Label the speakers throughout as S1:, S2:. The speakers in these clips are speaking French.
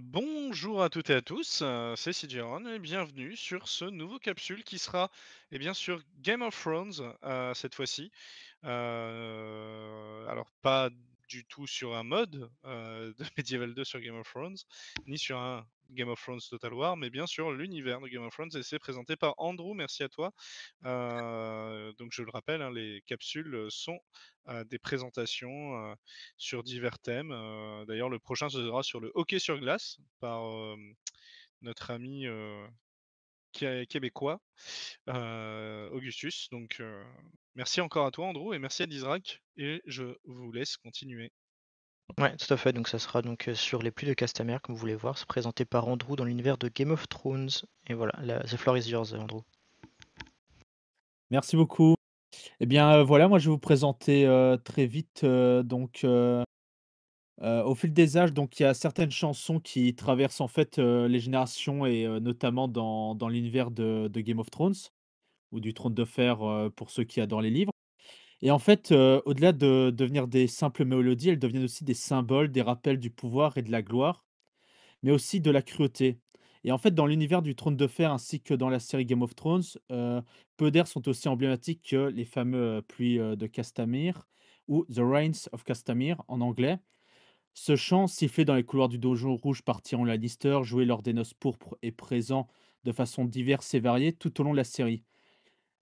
S1: Bonjour à toutes et à tous, c'est Sidjeron et bienvenue sur ce nouveau capsule qui sera, sur Game of Thrones, cette fois-ci. Alors pas du tout sur un mode, de Medieval 2 sur Game of Thrones, ni sur un Game of Thrones Total War, mais bien sur l'univers de Game of Thrones et c'est présenté par Andrew, merci à toi. Donc je le rappelle, hein, les capsules, sont, des présentations, sur divers thèmes. D'ailleurs le prochain ce sera sur le hockey sur glace par, notre ami, québécois, Augustus. Donc, merci encore à toi Andrew et merci à Dizrak et je vous laisse continuer.
S2: Ouais, tout à fait. Donc ça sera sur les pluies de Castamere, comme vous voulez voir. C'est présenté par Andrew dans l'univers de Game of Thrones. Et voilà, the floor is yours, Andrew.
S3: Merci beaucoup. Eh bien, voilà, moi je vais vous présenter, très vite, au fil des âges, donc il y a certaines chansons qui traversent en fait, les générations et notamment dans l'univers de Game of Thrones ou du Trône de Fer, pour ceux qui adorent les livres et en fait, au-delà de devenir des simples mélodies, elles deviennent aussi des symboles, des rappels du pouvoir et de la gloire, mais aussi de la cruauté. Et en fait, dans l'univers du Trône de Fer ainsi que dans la série Game of Thrones, peu d'airs sont aussi emblématiques que les fameux, pluies, de Castamere ou The Rains of Castamere en anglais. Ce chant, sifflé dans les couloirs du Donjon Rouge par Tyrion Lannister, joué lors des Noces Pourpres, est présent de façon diverse et variée tout au long de la série.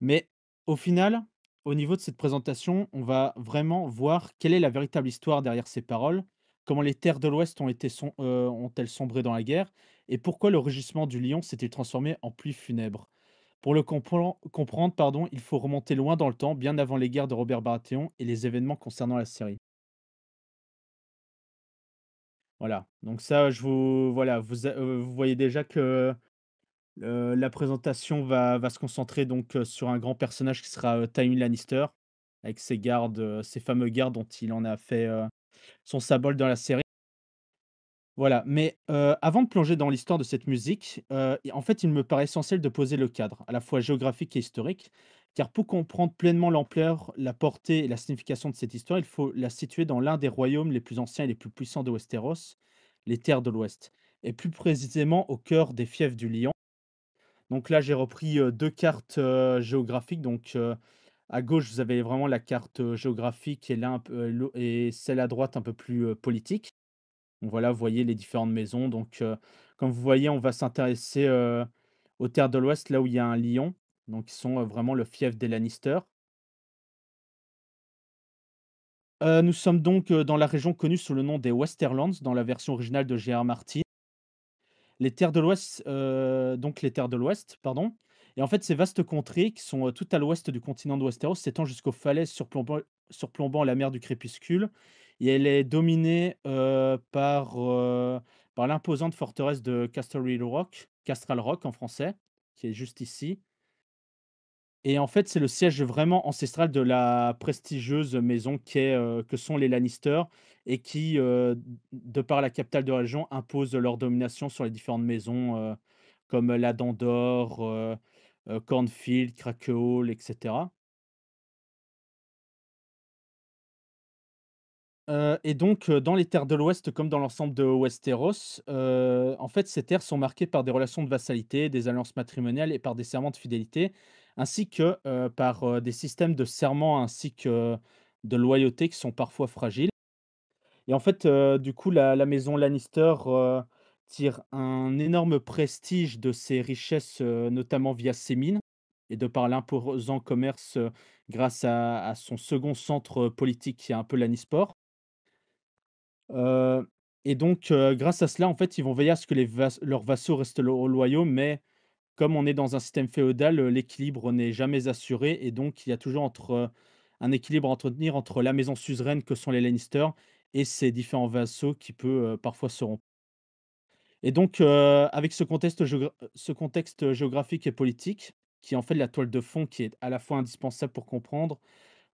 S3: Mais au final, au niveau de cette présentation, on va vraiment voir quelle est la véritable histoire derrière ces paroles, comment les terres de l'Ouest ont-elles sombré dans la guerre, et pourquoi le rugissement du lion s'est-il transformé en pluie funèbre. Pour le comprendre, pardon, il faut remonter loin dans le temps, bien avant les guerres de Robert Baratheon et les événements concernant la série. Voilà, donc ça, voilà, vous voyez déjà que la présentation va se concentrer sur un grand personnage qui sera, Tywin Lannister, avec ses gardes, ses fameux gardes dont il en a fait, son symbole dans la série. Voilà, mais, avant de plonger dans l'histoire de cette musique, et en fait, il me paraît essentiel de poser le cadre, à la fois géographique et historique, car pour comprendre pleinement l'ampleur, la portée et la signification de cette histoire, il faut la situer dans l'un des royaumes les plus anciens et les plus puissants de Westeros, les Terres de l'Ouest, et plus précisément au cœur des fiefs du Lion. Donc là, j'ai repris, 2 cartes, géographiques. À gauche, vous avez vraiment la carte, géographique et là un peu, et celle à droite un peu plus, politique. Donc voilà, vous voyez les différentes maisons. Comme vous voyez, on va s'intéresser, aux terres de l'Ouest, là où il y a un lion. Donc ils sont, vraiment le fief des Lannister. Nous sommes dans la région connue sous le nom des Westerlands, dans la version originale de J.R. Martin. Les terres de l'Ouest, pardon. Et en fait, ces vastes contrées qui sont, tout à l'ouest du continent de Westeros s'étendent jusqu'aux falaises surplombant la mer du Crépuscule et elle est dominée, par l'imposante forteresse de Castral Rock en français, qui est juste ici. Et en fait, c'est le siège vraiment ancestral de la prestigieuse maison que sont les Lannister et qui, de par la capitale de la région, impose leur domination sur les différentes maisons, comme la Dandor, Cornfield, Crackle et cetera. Dans les terres de l'Ouest, comme dans l'ensemble de Westeros, en fait, ces terres sont marquées par des relations de vassalité, des alliances matrimoniales et par des serments de fidélité, ainsi que, par, des systèmes de serment ainsi que de loyauté qui sont parfois fragiles. Et en fait, du coup, la maison Lannister, tire un énorme prestige de ses richesses, notamment via ses mines et de par l'imposant commerce, grâce à son second centre, politique qui est un peu Lannisport. Heu Grâce à cela, en fait, ils vont veiller à ce que leurs vassaux restent loyaux, mais comme on est dans un système féodal, l'équilibre n'est jamais assuré et donc il y a toujours un équilibre à entretenir entre la maison suzeraine que sont les Lannister et ses différents vassaux qui peut, parfois se rompre. Avec ce contexte géographique et politique, qui est en fait la toile de fond qui est à la fois indispensable pour comprendre,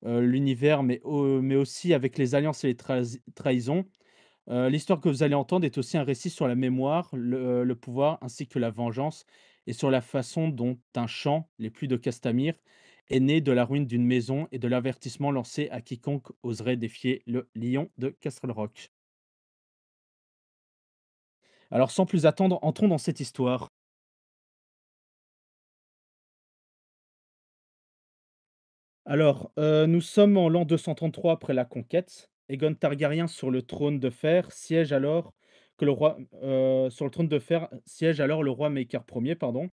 S3: l'univers, mais aussi avec les alliances et les trahisons. L'histoire que vous allez entendre est aussi un récit sur la mémoire, le pouvoir ainsi que la vengeance et sur la façon dont un chant, les pluies de Castamir, est né de la ruine d'une maison et de l'avertissement lancé à quiconque oserait défier le lion de Castle Rock. Alors sans plus attendre, entrons dans cette histoire. Alors, nous sommes en l'an 233 après la conquête. Aegon Targaryen sur le trône de fer siège alors que le roi sur le trône de fer siège alors le roi Maekar Ier, pardon.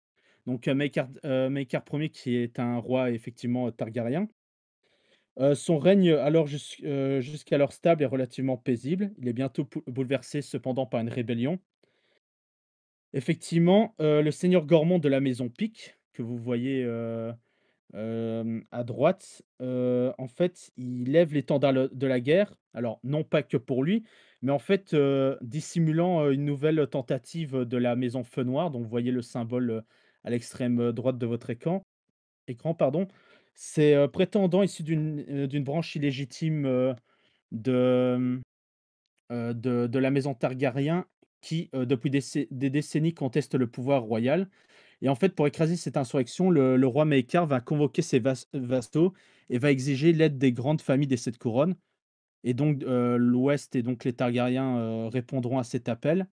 S3: Donc, Maekar Ier qui est un roi effectivement targaryen. Son règne alors jusqu'alors stable et relativement paisible. Il est bientôt bouleversé cependant par une rébellion. Effectivement, le seigneur Gormont de la maison Pic, que vous voyez, à droite, en fait, il lève l'étendard de la guerre. Alors, non pas que pour lui, mais en fait, dissimulant, une nouvelle tentative de la maison Feu Noir, dont vous voyez le symbole, à l'extrême, droite de votre écran, pardon. C'est, prétendant issu d'une branche illégitime, de, de la maison Targaryen qui, depuis des décennies conteste le pouvoir royal. Et en fait, pour écraser cette insurrection, le roi Maekar va convoquer ses vassaux et va exiger l'aide des grandes familles des 7 couronnes. Et donc, l'Ouest et donc les Targaryens, répondront à cet appel.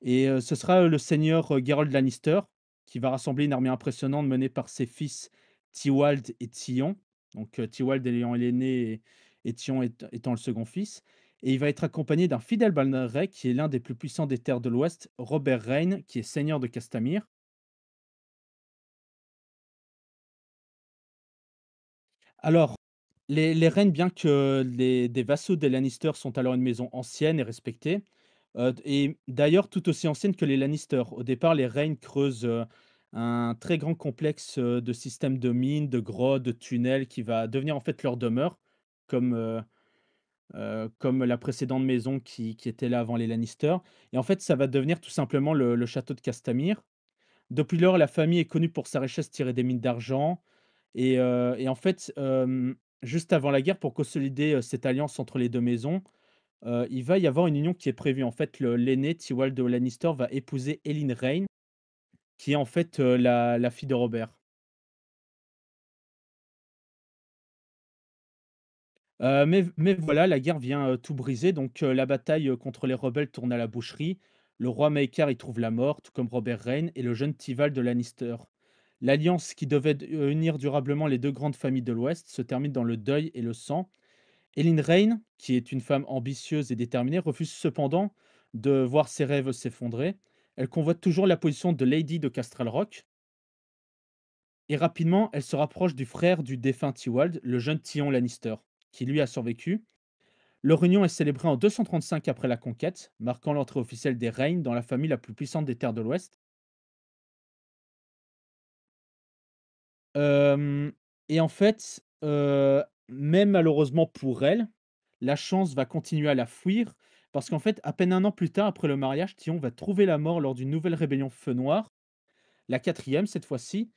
S3: Et ce sera, le seigneur, Gerald Lannister qui va rassembler une armée impressionnante menée par ses fils Tywald et Tion. Donc, Tywald ayant l'aîné et Tion étant le second fils. Et il va être accompagné d'un fidèle Balnarek qui est l'un des plus puissants des terres de l'Ouest, Robert Reyne, qui est seigneur de Castamere. Alors, les reines, bien que les des vassaux des Lannister sont alors une maison ancienne et respectée, et d'ailleurs tout aussi ancienne que les Lannister. Au départ, les reines creusent, un très grand complexe, de systèmes de mines, de grottes, de tunnels qui va devenir en fait leur demeure, comme, comme la précédente maison qui était là avant les Lannister. Et en fait, ça va devenir tout simplement le château de Castamere. Depuis lors, la famille est connue pour sa richesse tirée des mines d'argent, et en fait, juste avant la guerre, pour consolider, cette alliance entre les 2 maisons, il va y avoir une union qui est prévue. En fait, l'aîné, Tywald de Lannister, va épouser Elyn Reyne, qui est en fait, la fille de Robert. Mais voilà, la guerre vient, tout briser, donc la bataille, contre les rebelles tourne à la boucherie. Le roi Maekar y trouve la mort, tout comme Robert Reyne et le jeune Tywald de Lannister. L'alliance qui devait unir durablement les 2 grandes familles de l'Ouest se termine dans le deuil et le sang. Elyn Reyne, qui est une femme ambitieuse et déterminée, refuse cependant de voir ses rêves s'effondrer. Elle convoite toujours la position de Lady de Castral Rock, et rapidement, elle se rapproche du frère du défunt Tywald, le jeune Tyon Lannister, qui lui a survécu. Leur union est célébrée en 235 après la conquête, marquant l'entrée officielle des Reynes dans la famille la plus puissante des terres de l'Ouest. Hem Et en fait, même malheureusement pour elle, la chance va continuer à la fuir parce qu'en fait, à peine un an plus tard, après le mariage, Tyon va trouver la mort lors d'une nouvelle rébellion Feu Noir, la quatrième cette fois-ci.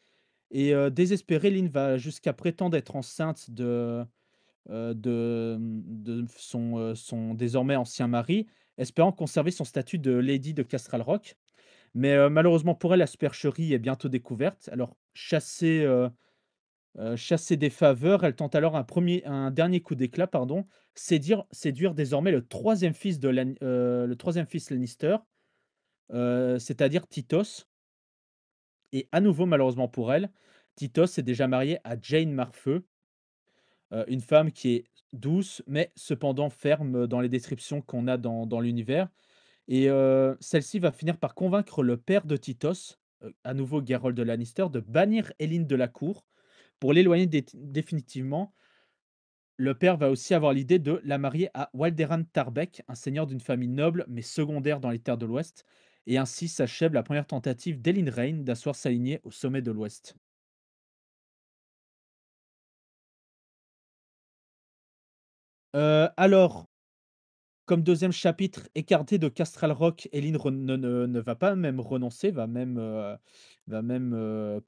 S3: Et désespérée, Lynn va jusqu'à prétendre être enceinte de son désormais ancien mari, espérant conserver son statut de lady de Castral Rock. Mais malheureusement pour elle, la supercherie est bientôt découverte. Alors chassée des faveurs, elle tente alors un dernier coup d'éclat, pardon, séduire désormais le troisième fils Lannister, c'est-à-dire Tytos. Et à nouveau, malheureusement pour elle, Tytos est déjà marié à Jane Marfeu, une femme qui est douce, mais cependant ferme dans les descriptions qu'on a dans l'univers. Et celle-ci va finir par convaincre le père de Tytos, à nouveau Geralt de Lannister, de bannir Elyn de la cour pour l'éloigner définitivement. Le père va aussi avoir l'idée de la marier à Walderan Tarbeck, un seigneur d'une famille noble mais secondaire dans les terres de l'Ouest, et ainsi s'achève la première tentative d'Elyn Reyne d'asseoir sa lignée au sommet de l'Ouest. Alors, comme deuxième chapitre, écartée de Castral Rock, Elyn ne va pas même renoncer, va même,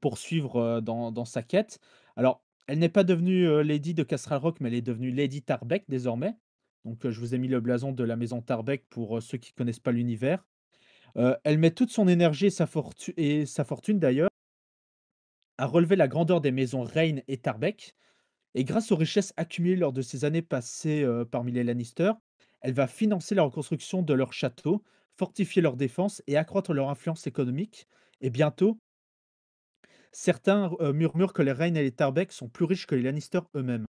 S3: poursuivre, dans sa quête. Alors, elle n'est pas devenue, lady de Castral Rock, mais elle est devenue Lady Tarbeck désormais. Donc, je vous ai mis le blason de la maison Tarbeck pour, ceux qui connaissent pas l'univers. Elle met toute son énergie et sa fortune d'ailleurs, à relever la grandeur des maisons Reyne et Tarbeck. Et grâce aux richesses accumulées lors de ces années passées, parmi les Lannister, elle va financer la reconstruction de leur château, fortifier leur défense et accroître leur influence économique. Et bientôt, certains murmurent que les Rhaines et les Tarbeck sont plus riches que les Lannister eux-mêmes.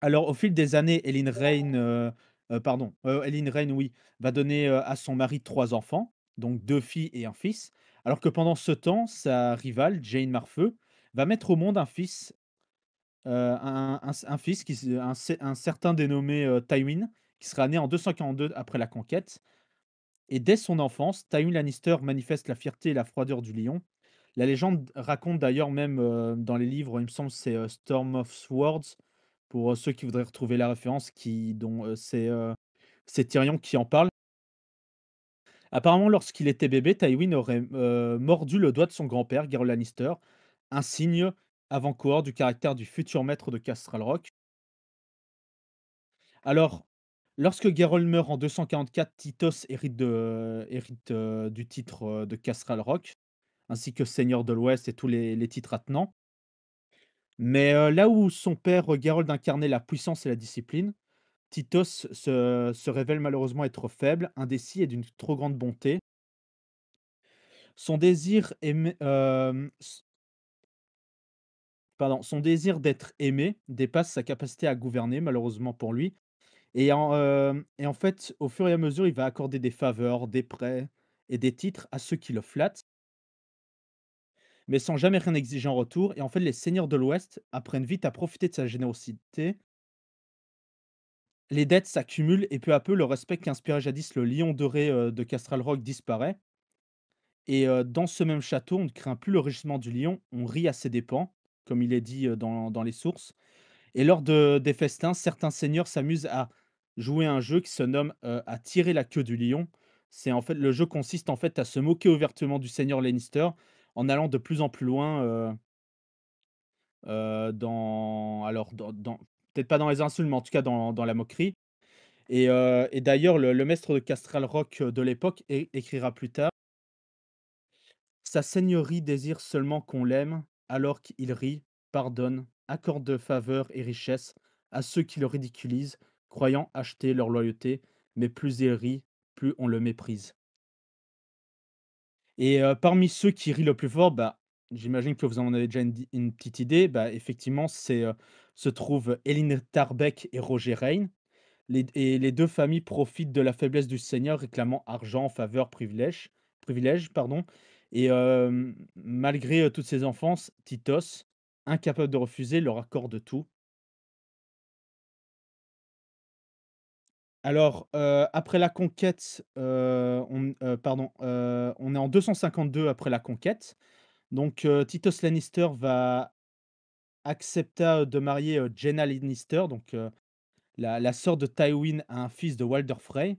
S3: Alors, au fil des années, Hélène Raine, oui, va donner, à son mari 3 enfants, donc 2 filles et un fils, alors que pendant ce temps, sa rivale, Jane Marfeu, va mettre au monde un fils, un fils qui se un certain dénommé, Tywin, qui sera né en 242 après la conquête. Et dès son enfance, Tywin Lannister manifeste la fierté et la froideur du lion. La légende raconte d'ailleurs même, dans les livres, il me semble, c'est, Storm of Swords, pour, ceux qui voudraient retrouver la référence, c'est Tyrion qui en parle. Apparemment, lorsqu'il était bébé, Tywin aurait, mordu le doigt de son grand-père, Gerol Lannister, un signe avant-coureur du caractère du futur maître de Castral Rock. Alors, lorsque Gerol meurt en 244, Tytos hérite du titre, de Castral Rock, ainsi que Seigneur de l'Ouest et tous les titres attenants. Mais, là où son père, Geralt incarnait la puissance et la discipline, Tytos se révèle malheureusement être faible, indécis et d'une trop grande bonté. Son désir aimé, s pardon, son désir d'être aimé dépasse sa capacité à gouverner, malheureusement pour lui. Et en fait, au fur et à mesure, il va accorder des faveurs, des prêts et des titres à ceux qui le flattent, mais sans jamais rien exiger en retour. Et en fait, les seigneurs de l'Ouest apprennent vite à profiter de sa générosité. Les dettes s'accumulent et peu à peu, le respect qu'inspirait jadis le lion doré, de Castral Rock disparaît. Et dans ce même château, on ne craint plus le rugissement du lion, on rit à ses dépens, comme il est dit, dans les sources. Et lors des festins, certains seigneurs s'amusent à jouer à un jeu qui se nomme, à tirer la queue du lion. Le jeu consiste en fait à se moquer ouvertement du seigneur Lannister en allant de plus en plus loin, dans peut-être pas dans les insultes, mais en tout cas dans la moquerie. Et d'ailleurs le maître de Castral Rock, de l'époque écrira plus tard: «Sa seigneurie désire seulement qu'on l'aime, alors qu'il rit, pardonne, accorde faveur et richesse à ceux qui le ridiculisent, croyant acheter leur loyauté, mais plus il rit, plus on le méprise.» Et parmi ceux qui rient le plus fort, bah, j'imagine que vous en avez déjà une petite idée, bah, effectivement, se trouvent Elyn Tarbeck et Roger Rayne. Les 2 familles profitent de la faiblesse du seigneur, réclamant argent, faveur, privilèges, pardon. Et malgré, toutes ces enfances, Titos, incapable de refuser, leur accorde tout. Alors, après la conquête, on est en 252 après la conquête. Donc, Titos Lannister va accepta de marier, Jaina Lannister, donc, la sœur de Tywin à un fils de Walder Frey.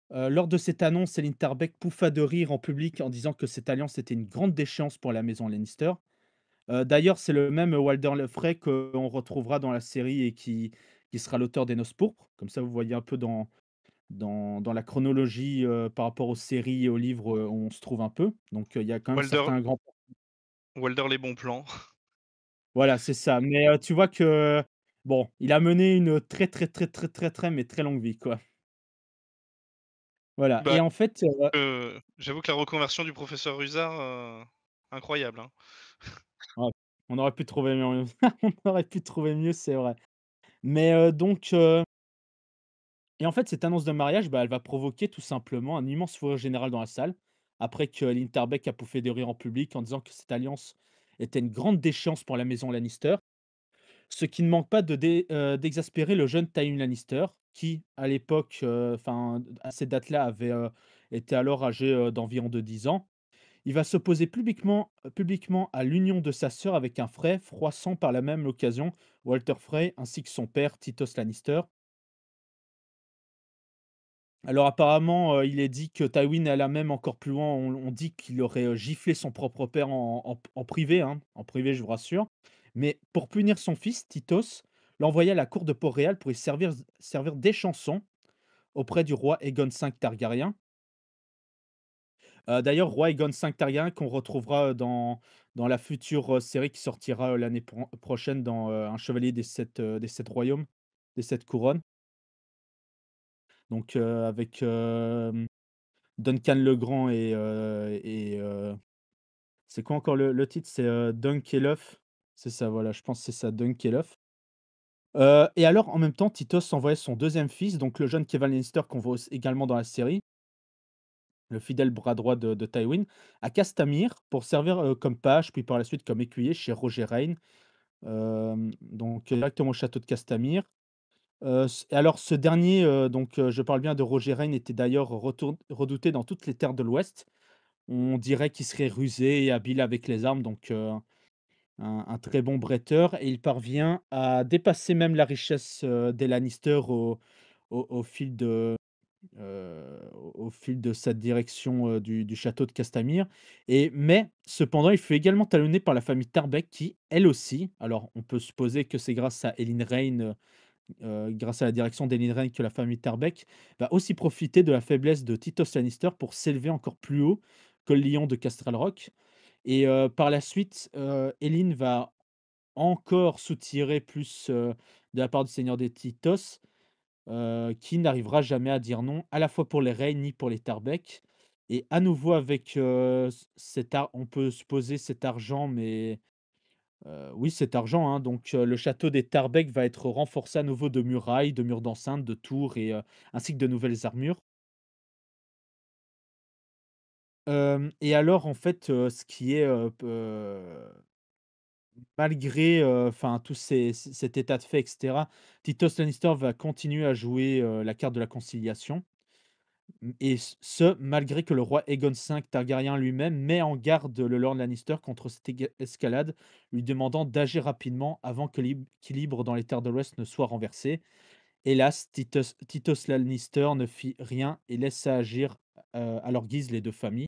S3: Lors de cette annonce, Céline Tarbeck pouffa de rire en public en disant que cette alliance était une grande déchéance pour la maison Lannister. D'ailleurs, c'est le même Walder le Frey qu'on retrouvera dans la série et qui sera l'auteur des Noces pourpres. Comme ça, vous voyez un peu dans la chronologie, par rapport aux séries et aux livres, où on se trouve un peu. Donc, il y a quand même
S1: Walder
S3: certains grands.
S1: Walder les bons plans.
S3: Voilà, c'est ça. Mais, tu vois que, bon, il a mené une très, très, très, très, très, très, mais très longue vie, quoi. Voilà.
S1: Bah,
S3: Et en fait,
S1: j'avoue que la reconversion du professeur Rusard, incroyable, hein.
S3: ouais, on aurait pu trouver mieux, on aurait pu trouver mieux, c'est vrai. Mais, et en fait, cette annonce de mariage, bah, elle va provoquer tout simplement un immense fou rire général dans la salle, après que Linterbeck a pouffé de rire en public en disant que cette alliance était une grande déchéance pour la maison Lannister. Ce qui ne manque pas d'exaspérer le jeune Tywin Lannister qui, à l'époque, enfin, à cette date-là, était alors âgé, d'environ de 10 ans. Il va s'opposer publiquement à l'union de sa sœur avec un Frey, froissant par la même occasion Walter Frey ainsi que son père Titos Lannister. Alors apparemment, il est dit que Tywin alla même encore plus loin, on dit qu'il aurait, giflé son propre père en privé, hein, en privé, je vous rassure. Mais pour punir son fils, Titos l'envoya à la cour de Port-Réal pour y servir des chansons auprès du roi Aegon V Targaryen. D'ailleurs, roi Aegon V Targaryen qu'on retrouvera, dans la future, série qui sortira, l'année prochaine dans, Un chevalier des 7 royaumes, des 7 couronnes. Donc, avec, Duncan le et c'est quoi encore le titre? C'est, Dunk et l'œuf. C'est ça, voilà, je pense que c'est ça, Dunk et l'œuf. Et alors, en même temps, Tytos envoyait son deuxième fils, donc le jeune Kevan Lannister qu'on voit aussi également dans la série, le fidèle bras droit de Tywin, à Castamere pour servir, comme page, puis par la suite comme écuyer chez Roger Rayne, donc directement au château de Castamere. Et alors ce dernier, je parle bien de Roger Rayne, était d'ailleurs redouté dans toutes les terres de l'Ouest. On dirait qu'il serait rusé et habile avec les armes, donc un très bon bretteur, et il parvient à dépasser même la richesse, des Lannister au fil au fil de cette direction, du château de Castamere. Mais cependant, il fut également talonné par la famille Tarbeck qui, elle aussi, alors on peut supposer que c'est grâce à Elyn Rain, grâce à la direction d'Elyn Rain, que la famille Tarbeck va aussi profiter de la faiblesse de Tytos Lannister pour s'élever encore plus haut que le lion de Castral Rock. Et par la suite, Elyn va encore soutirer plus, de la part du seigneur des Tythos, qui n'arrivera jamais à dire non, à la fois pour les Rey ni pour les Tarbeck. Et à nouveau avec, cet ar on peut supposer cet argent, mais oui, cet argent, hein, le château des Tarbeck va être renforcé à nouveau de murailles, de murs d'enceinte, de tours et ainsi que de nouvelles armures. Hem Et alors en fait, ce qui est, malgré, enfin tous cet état de fait et cetera, Tytos Lannister va continuer à jouer, la carte de la conciliation, et ce malgré que le roi Aegon V Targaryen lui-même met en garde le lord Lannister contre cette escalade, lui demandant d'agir rapidement avant que l'équilibre dans les terres de l'Ouest ne soit renversé. Hélas, Tytos Lannister ne fit rien et laissa agir, à leur guise les 2 familles.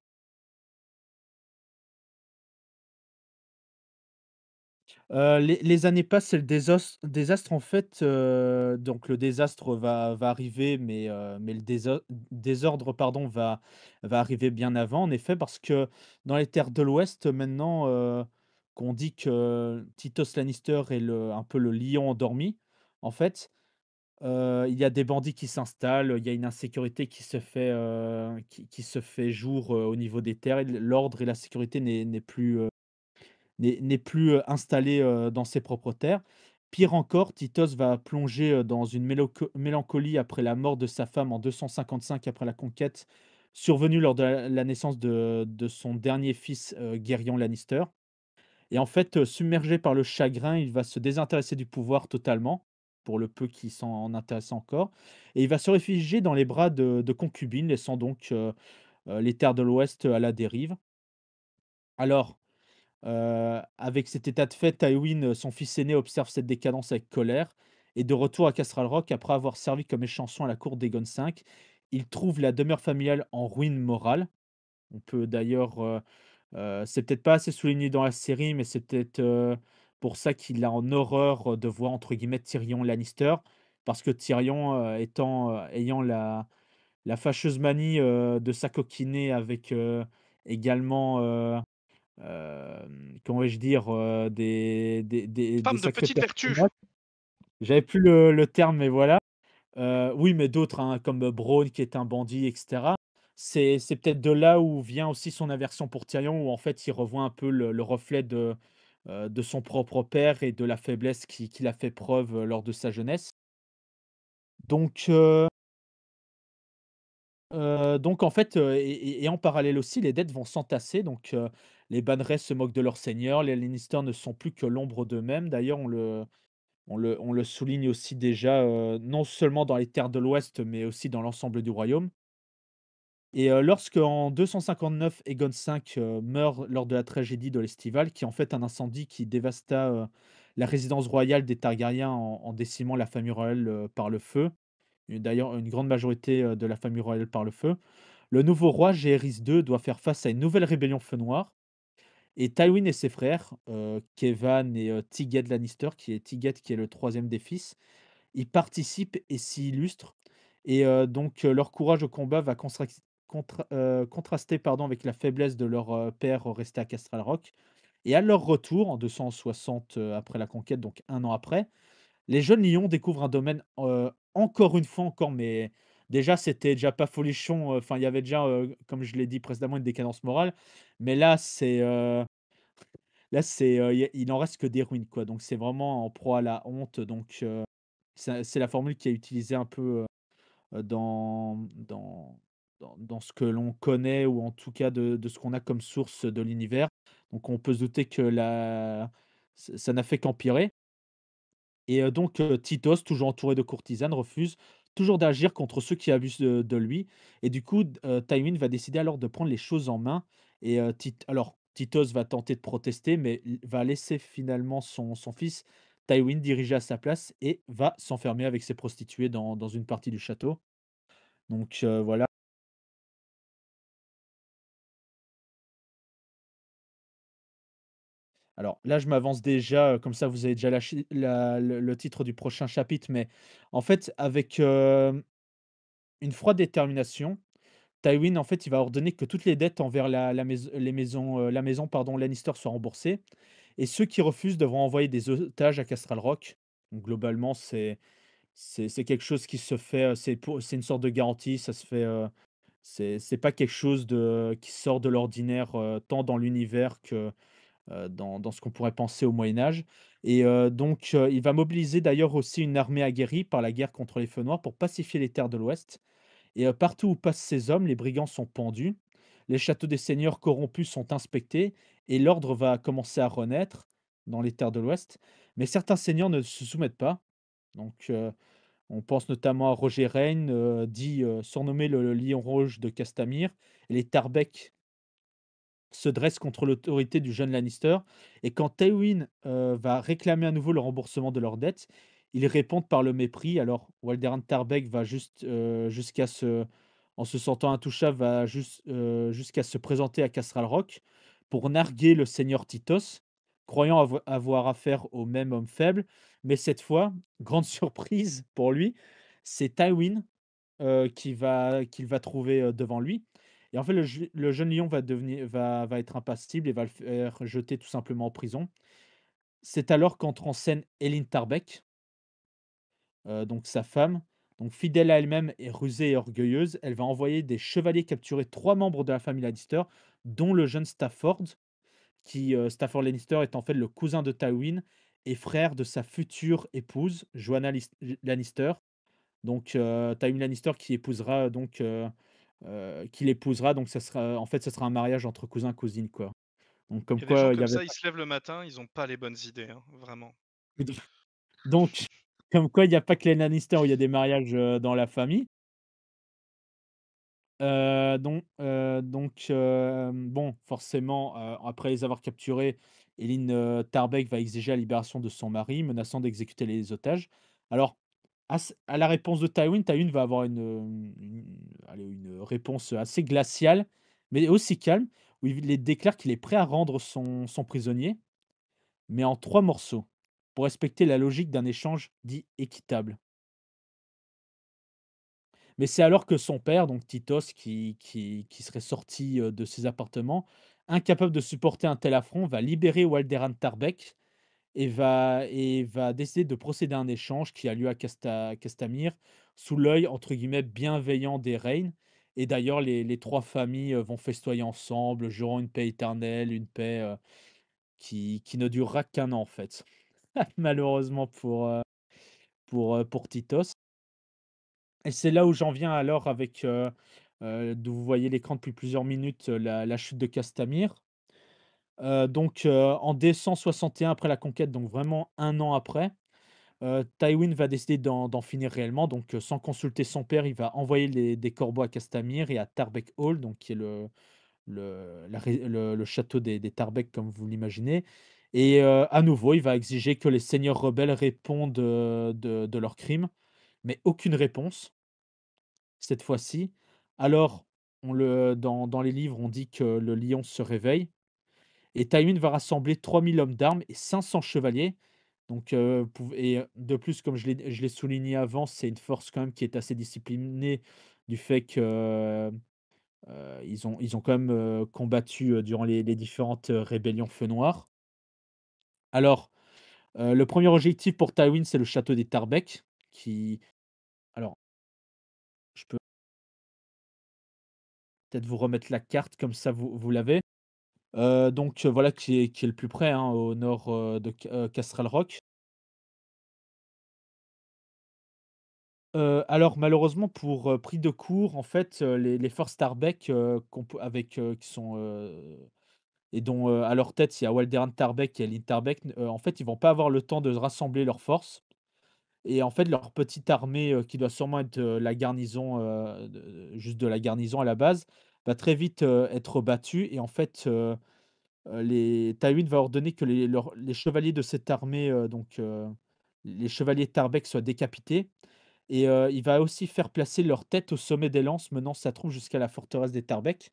S3: Les années passent, c'est le désastre en fait, donc le désastre va arriver, mais le désordre pardon va arriver bien avant en effet, parce que dans les terres de l'Ouest maintenant, qu'on dit que Tytos Lannister est un peu le lion endormi, en fait, il y a des bandits qui s'installent, il y a une insécurité qui se fait jour, au niveau des terres, et l'ordre et la sécurité n'est plus, installé, dans ses propres terres. Pire encore, Titos va plonger, dans une mélancolie après la mort de sa femme en 255 après la conquête, survenue lors de la naissance de son dernier fils, Geryon Lannister. Et en fait, submergé par le chagrin, il va se désintéresser du pouvoir totalement, pour le peu qu'il s'en intéresse encore, et il va se réfugier dans les bras de concubines, laissant donc, les terres de l'Ouest à la dérive. Alors, avec cet état de fait, Tywin, son fils aîné, observe cette décadence avec colère, et de retour à Castle Rock, après avoir servi comme échanson à la cour d'Aegon V, il trouve la demeure familiale en ruine morale. On peut d'ailleurs, c'est peut-être pas assez souligné dans la série, mais c'est peut-être, pour ça qu'il a en horreur, de voir entre guillemets «Tyrion Lannister», parce que Tyrion, ayant la fâcheuse manie, de s'acoquiner avec, également, comment vais-je dire? Des
S1: Femme de
S3: sacrés
S1: petite vertu!
S3: personnages. J'avais plus le terme, mais voilà. Oui, mais d'autres, hein, comme, Bronn qui est un bandit et cetera. C'est peut-être de là où vient aussi son aversion pour Tyrion, où en fait il revoit un peu le reflet de son propre père et de la faiblesse qu'il a fait preuve, lors de sa jeunesse. Donc en fait, et en parallèle aussi, les dettes vont s'entasser, les Bannerets se moquent de leur seigneur, les Lannister ne sont plus que l'ombre d'eux-mêmes. D'ailleurs, on le souligne aussi déjà, non seulement dans les terres de l'Ouest, mais aussi dans l'ensemble du royaume. Et lorsqu'en 259, Aegon V, meurt lors de la tragédie de l'Estival, qui est en fait un incendie qui dévasta, la résidence royale des Targaryens en décimant la famille royale, par le feu. Et d'ailleurs, une grande majorité, de la famille royale par le feu. Le nouveau roi, Jaehaerys II, doit faire face à une nouvelle rébellion Feu Noir, et Tywin et ses frères, Kevan et Tyget Lannister, qui est le troisième des fils, ils participent et s'y illustrent, et leur courage au combat va contraster pardon, avec la faiblesse de leur, père resté à Castral Rock. Et à leur retour en 260, après la conquête, donc un an après, Les jeunes lions découvrent un domaine, encore une fois encore, mais déjà c'était déjà pas folichon, enfin il y avait déjà, comme je l'ai dit précédemment, une décadence morale, mais là c'est, il en reste que des ruines quoi, donc c'est vraiment en proie à la honte, donc c'est la formule qui est utilisée un peu, dans ce que l'on connaît ou en tout cas de ce qu'on a comme source de l'univers. Donc on peut se douter que la ça n'a fait qu'empirer. Et donc Titos, toujours entouré de courtisanes, refuse toujours d'agir contre ceux qui abusent de lui. Et du coup, Tywin va décider alors de prendre les choses en main et Titos va tenter de protester, mais il va laisser finalement son fils Tywin diriger à sa place et va s'enfermer avec ses prostituées dans une partie du château. Donc voilà. Alors là, je m'avance déjà, comme ça vous avez déjà lâché le titre du prochain chapitre, mais en fait avec, une froide détermination, Tywin, en fait, il va ordonner que toutes les dettes envers la maison, pardon, Lannister soient remboursées et ceux qui refusent devront envoyer des otages à Castral Rock. Donc globalement, c'est quelque chose qui se fait, c'est une sorte de garantie, ça se fait, c'est pas quelque chose qui sort de l'ordinaire, tant dans l'univers que, dans ce qu'on pourrait penser au Moyen Âge. Et donc il va mobiliser d'ailleurs aussi une armée aguerrie par la guerre contre les Feux Noirs pour pacifier les terres de l'Ouest. Et partout où passent ces hommes, les brigands sont pendus, les châteaux des seigneurs corrompus sont inspectés et l'ordre va commencer à renaître dans les terres de l'Ouest. Mais certains seigneurs ne se soumettent pas. Donc, on pense notamment à Roger Reyne, surnommé le Lion Rouge de Castamir, et les Tarbeck se dressent contre l'autorité du jeune Lannister. Et quand Tywin va réclamer à nouveau le remboursement de leurs dettes, ils répondent par le mépris. Alors Walderan Tarbeck va en se sentant intouchable, jusqu'à se présenter à Castral Rock pour narguer le seigneur Titos, croyant avoir affaire au même homme faible. Mais cette fois, grande surprise pour lui, c'est Tywin qu'il va trouver, devant lui. Et en fait, le jeune lion va être impassible et va le faire jeter tout simplement en prison. C'est alors qu'entre en scène Elyn Tarbeck, donc sa femme. Donc fidèle à elle-même et rusée et orgueilleuse, elle va envoyer des chevaliers capturer 3 membres de la famille Lannister, dont le jeune Stafford, Stafford Lannister est en fait le cousin de Tywin et frère de sa future épouse, Joanna Lannister. Donc, Tywin Lannister qui l'épousera, donc ça sera un mariage entre cousin-cousine, quoi. Donc
S1: Il
S3: comme
S1: y a des gens
S3: quoi il y
S1: comme
S3: avait
S1: ça, ils
S3: pas
S1: se lèvent le matin, ils ont pas les bonnes idées, hein, vraiment.
S3: donc comme quoi il y a pas que les Lannister où il y a des mariages, dans la famille. Bon, forcément, après les avoir capturés, Elyn, Tarbeck va exiger la libération de son mari, menaçant d'exécuter les otages. Alors, à la réponse de Tywin, Tywin va avoir une réponse assez glaciale, mais aussi calme, où il déclare qu'il est prêt à rendre son prisonnier, mais en 3 morceaux, pour respecter la logique d'un échange dit équitable. Mais c'est alors que son père, donc Titos, qui serait sorti, de ses appartements, incapable de supporter un tel affront, va libérer Walderan Tarbeck et va décider de procéder à un échange qui a lieu à Castamir, sous l'œil entre guillemets «bienveillant» des Reigns. Et d'ailleurs les 3 familles, vont festoyer ensemble, jurant une paix éternelle, une paix, qui ne durera qu'1 an en fait. Malheureusement pour Titos. Et c'est là où j'en viens alors avec, d'où vous voyez l'écran depuis plusieurs minutes, la chute de Castamir. En D161 après la conquête, donc vraiment 1 an après, Tywin va décider d'en finir réellement. Donc sans consulter son père, il va envoyer des corbeaux à Castamir et à Tarbeck Hall, donc qui est le château des Tarbeck comme vous l'imaginez. Et à nouveau, il va exiger que les seigneurs rebelles répondent, de leurs crimes, mais aucune réponse cette fois-ci. Alors, dans les livres, on dit que le lion se réveille et Tywin va rassembler 3000 hommes d'armes et 500 chevaliers. Donc, de plus, comme je l'ai souligné avant, c'est une force quand même qui est assez disciplinée du fait que, ils ont quand même, combattu, durant les différentes, rébellions Feu Noir. Alors, Le premier objectif pour Tywin, c'est le château des Tarbeck qui alors, je peux peut-être vous remettre la carte comme ça vous l'avez. Donc voilà qui est le plus près, hein, au nord, de Castral Rock. Alors malheureusement pour, prix de court, en fait, les forces Tarbeck, qu'on peut avec, qui sont, et dont, à leur tête, il y a Walderan Tarbeck et Lyn Tarbeck, en fait, ils vont pas avoir le temps de rassembler leurs forces et en fait, leur petite armée, qui doit sûrement être, la garnison, juste de la garnison à la base, va très vite, être battue et en fait, les Tywin va ordonner que les chevaliers de cette armée, les chevaliers Tarbeck soient décapités et il va aussi faire placer leur tête au sommet des lances menant sa troupe jusqu'à la forteresse des Tarbeck.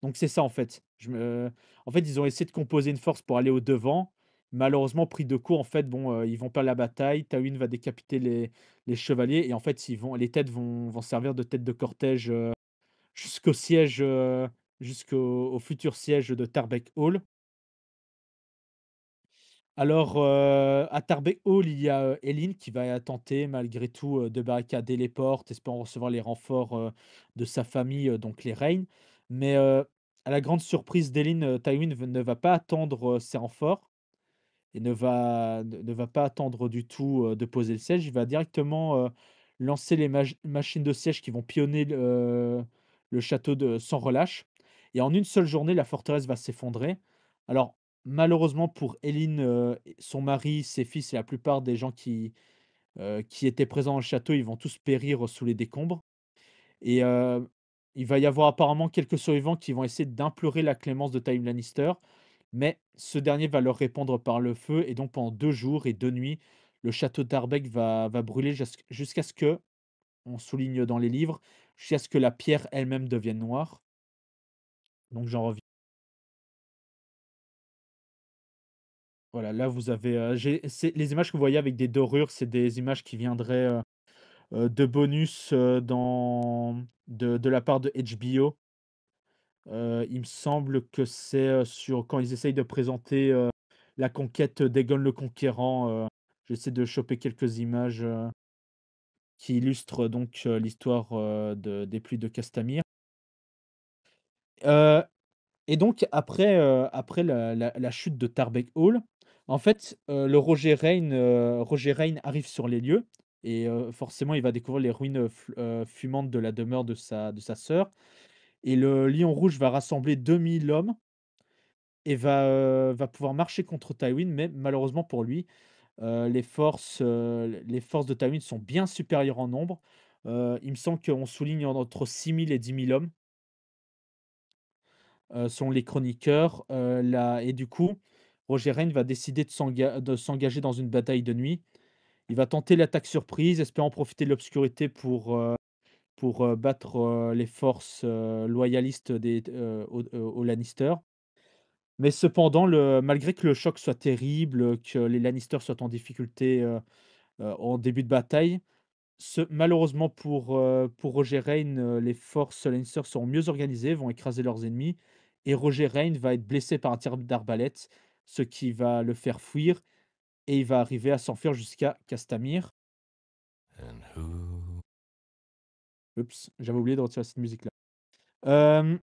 S3: Donc c'est ça, en fait. En fait, ils ont essayé de composer une force pour aller au-devant. Malheureusement, pris de court, en fait, bon, ils vont perdre la bataille. Tywin va décapiter les chevaliers et en fait, les têtes vont servir de tête de cortège, jusqu'au siège, jusqu'au futur siège de Tarbeck Hall. Alors, à Tarbeck Hall, il y a, Elyn qui va tenter malgré tout, de barricader les portes, espérant recevoir les renforts, de sa famille, donc les Rains. Mais, à la grande surprise d'Elyn, Tywin ne va pas attendre, ces renforts et ne va pas attendre du tout, de poser le siège. Il va directement, lancer les machines de siège qui vont pillonner le château sans relâche et en une seule journée, la forteresse va s'effondrer. Alors malheureusement pour Elyn, et son mari, ses fils et la plupart des gens qui étaient présents dans le château, ils vont tous périr sous les décombres et il va y avoir apparemment quelques survivants qui vont essayer d'implorer la clémence de Tywin Lannister, mais ce dernier va leur répondre par le feu et donc pendant 2 jours et 2 nuits, le château d'Arbeck va brûler jusqu'à ce que, on souligne dans les livres, jusqu'à ce que la pierre elle-même devienne noire. Donc j'en reviens voilà, là vous avez, c'est les images que vous voyez avec des dorures, c'est des images qui viendraient, de bonus, de la part de HBO. Il me semble que c'est, sur quand ils essayent de présenter, la conquête d'Aegon le Conquérant, j'essaie de choper quelques images, qui illustrent donc, l'histoire, des pluies de Castamir. Heu et donc après la chute de Tarbeck Hall, en fait, le Roger Reyne arrive sur les lieux et forcément il va découvrir les ruines, fumantes de la demeure de sa sœur et le Lion Rouge va rassembler 2 000 hommes et va pouvoir marcher contre Tywin, mais malheureusement pour lui, les forces de Tywin sont bien supérieures en nombre. Il me semble qu'on souligne entre 6 000 et 10 000 hommes, selon les chroniqueurs, là et du coup, Roger Reyne va décider de s'engager dans une bataille de nuit. Il va tenter l'attaque surprise, espérant profiter de l'obscurité pour battre, les forces, loyalistes aux Lannister. Mais cependant, malgré que le choc soit terrible, que les Lannister soient en difficulté, en début de bataille, malheureusement pour Roger Reyne, les forces Lannister seront mieux organisées, vont écraser leurs ennemis et Roger Reyne va être blessé par un tir d'arbalète, ce qui va le faire fuir et il va arriver à s'enfuir jusqu'à Castamir.
S4: And who
S3: Oups, j'avais oublié de retirer cette musique-là. Hem,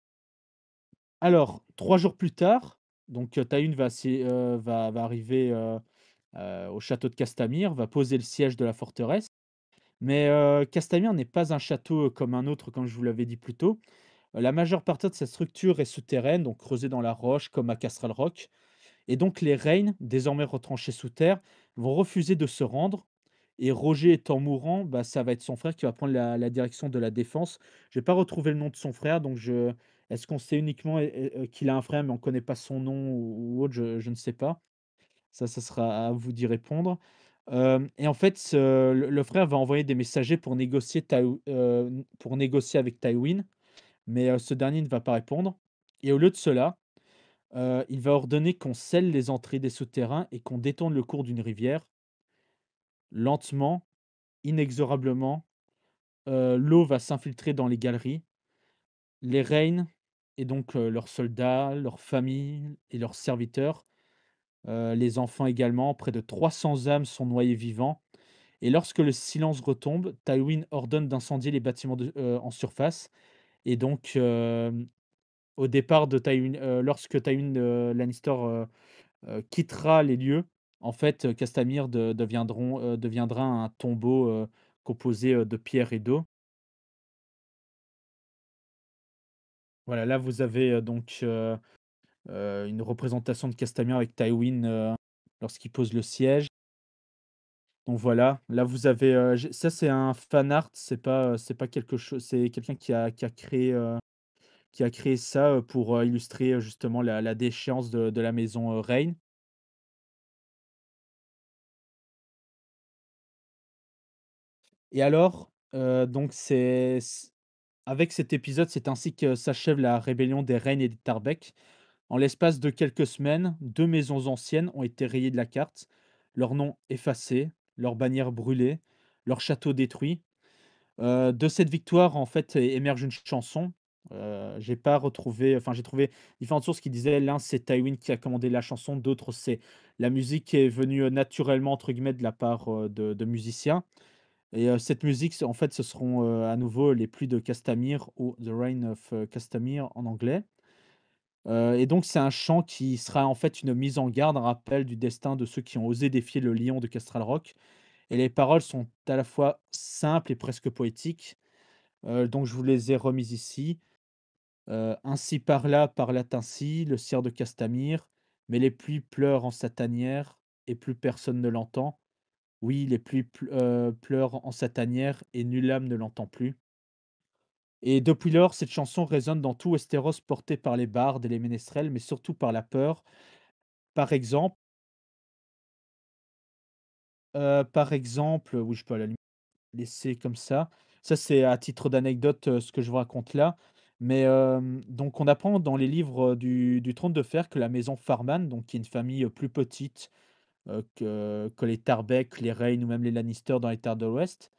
S3: alors 3 jours plus tard, donc Tywin va arriver, au château de Castamir, va poser le siège de la forteresse. Mais, Castamir n'est pas un château, comme un autre, comme je vous l'avais dit plus tôt. La majeure partie de sa structure est souterraine, donc creusée dans la roche comme à Castral Rock et donc les Rains, désormais retranchés sous terre, vont refuser de se rendre et Roger étant mourant, bah, ça va être son frère qui va prendre la direction de la défense. Je n'ai pas retrouvé le nom de son frère, donc est-ce qu'on sait uniquement, qu'il a un frère, mais on ne connaît pas son nom ou autre? Je ne sais pas. Ça sera à vous d'y répondre. Et en fait, le frère va envoyer des messagers pour négocier avec Tywin, mais ce dernier ne va pas répondre et au lieu de cela, il va ordonner qu'on scelle les entrées des souterrains et qu'on détourne le cours d'une rivière. Lentement, inexorablement, l'eau va s'infiltrer dans les galeries. Les Reines et donc leurs soldats, leurs familles et leurs serviteurs les enfants également. Près de 300 âmes sont noyées vivants et lorsque le silence retombe, Tywin ordonne d'incendier les bâtiments en surface et donc au départ de Tywin, lorsque Tywin, Lannister, quittera les lieux, en fait, Castamir deviendra un tombeau, composé, de pierre et d'eau. Voilà, là vous avez, une représentation de Castamir avec Tywin, lorsqu'il pose le siège. Donc voilà, là vous avez, j'ai ça c'est un fan art, c'est pas quelque chose, c'est quelqu'un qui a créé ça, pour, illustrer, justement la déchéance de la maison, Rain. Et alors, donc avec cet épisode, c'est ainsi que s'achève la rébellion des Reigns et des Tarbeck. En l'espace de quelques semaines, 2 maisons anciennes ont été rayées de la carte, leurs noms effacés, leurs bannières brûlées, leurs châteaux détruits. De cette victoire, en fait, émerge une chanson. J'ai pas retrouvé, enfin, j'ai trouvé différentes sources qui disaient l'un c'est Tywin qui a commandé la chanson, d'autres c'est la musique qui est venue, «naturellement» entre guillemets de la part, de musiciens. Et cette musique, c'est en fait, ce seront, à nouveau les pluies de Castamir ou The Rain of, Castamere en anglais. Et donc c'est un chant qui sera en fait une mise en garde, un rappel du destin de ceux qui ont osé défier le lion de Castral Rock et les paroles sont à la fois simples et presque poétiques. Donc je vous les ai remises ici. «Ainsi parla ainsi le sire de Castamir, mais les pluies pleurent en sa tanière et plus personne ne l'entend. Oui, les pluies pleurent en sa tanière et nulle âme ne l'entend plus.» Et depuis lors, cette chanson résonne dans tout Westeros, portée par les bardes et les ménestrels, mais surtout par la peur. Par exemple oui, je peux à la limite laisser comme ça. Ça, c'est à titre d'anecdote, ce que je vous raconte là. Mais, donc on apprend dans les livres, du Trône de Fer que la maison Farman, donc qui est une famille, plus petite, que les Tarbeck, les Reyne ou même les Lannister dans les terres de l'Ouest,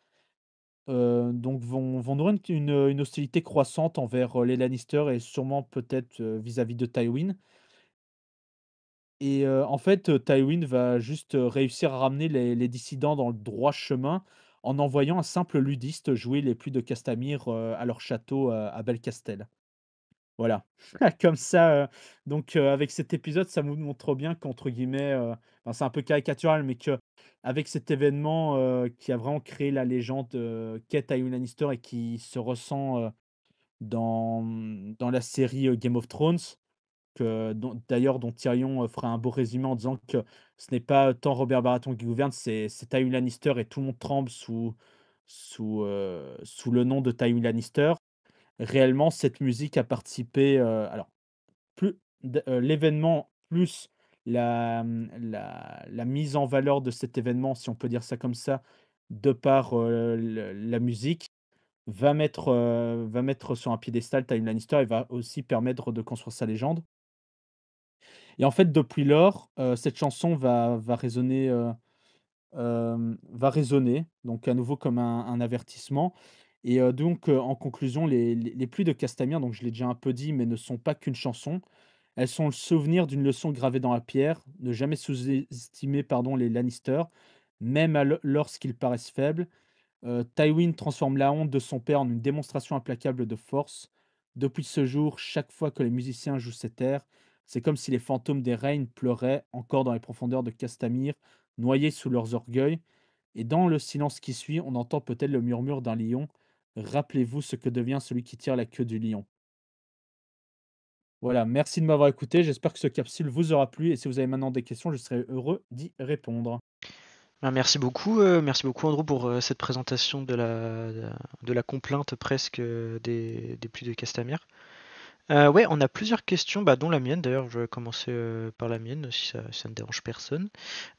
S3: donc vont nourrir une hostilité croissante envers, les Lannister et sûrement peut-être, vis-à-vis de Tywin. Et en fait, Tywin va juste, réussir à ramener les dissidents dans le droit chemin en envoyant un simple ludiste jouer les pluies de Castamir, à leur château, à Belcastel. Voilà. Comme ça, avec cet épisode, ça nous montre bien qu'entre guillemets, enfin, c'est un peu caricatural, mais qu'avec cet événement, qui a vraiment créé la légende, qu'est Tywin Lannister et qui se ressent, dans la série, Game of Thrones, dont Tyrion, fera un beau résumé en disant que ce n'est pas tant Robert Baratheon qui gouverne, c'est Tywin Lannister et tout le monde tremble sous le nom de Tywin Lannister. Réellement, cette musique a participé, alors plus l'événement plus la mise en valeur de cet événement, si on peut dire ça comme ça, de par, la musique, va mettre sur un piédestal Tywin Lannister et va aussi permettre de construire sa légende. Et en fait, depuis lors, cette chanson va résonner, donc à nouveau comme un avertissement. Et en conclusion, les pluies de Castamir, donc je l'ai déjà un peu dit, mais ne sont pas qu'une chanson. Elles sont le souvenir d'une leçon gravée dans la pierre: ne jamais sous-estimer, pardon, les Lannister, même lorsqu'ils paraissent faibles. Tywin transforme la honte de son père en une démonstration implacable de force. Depuis ce jour, chaque fois que les musiciens jouent cet air, c'est comme si les fantômes des Reigns pleuraient encore dans les profondeurs de Castamir, noyés sous leurs orgueils. Et dans le silence qui suit, on entend peut-être le murmure d'un lion: rappelez-vous ce que devient celui qui tire la queue du lion. Voilà, merci de m'avoir écouté. J'espère que ce capsule vous aura plu. Et si vous avez maintenant des questions, je serai heureux d'y répondre.
S2: Ben, merci beaucoup Andrew pour cette présentation de la complainte presque des pluies de Castamir. Ouais, on a plusieurs questions, bah, dont la mienne d'ailleurs. Je vais commencer par la mienne si ça ne dérange personne.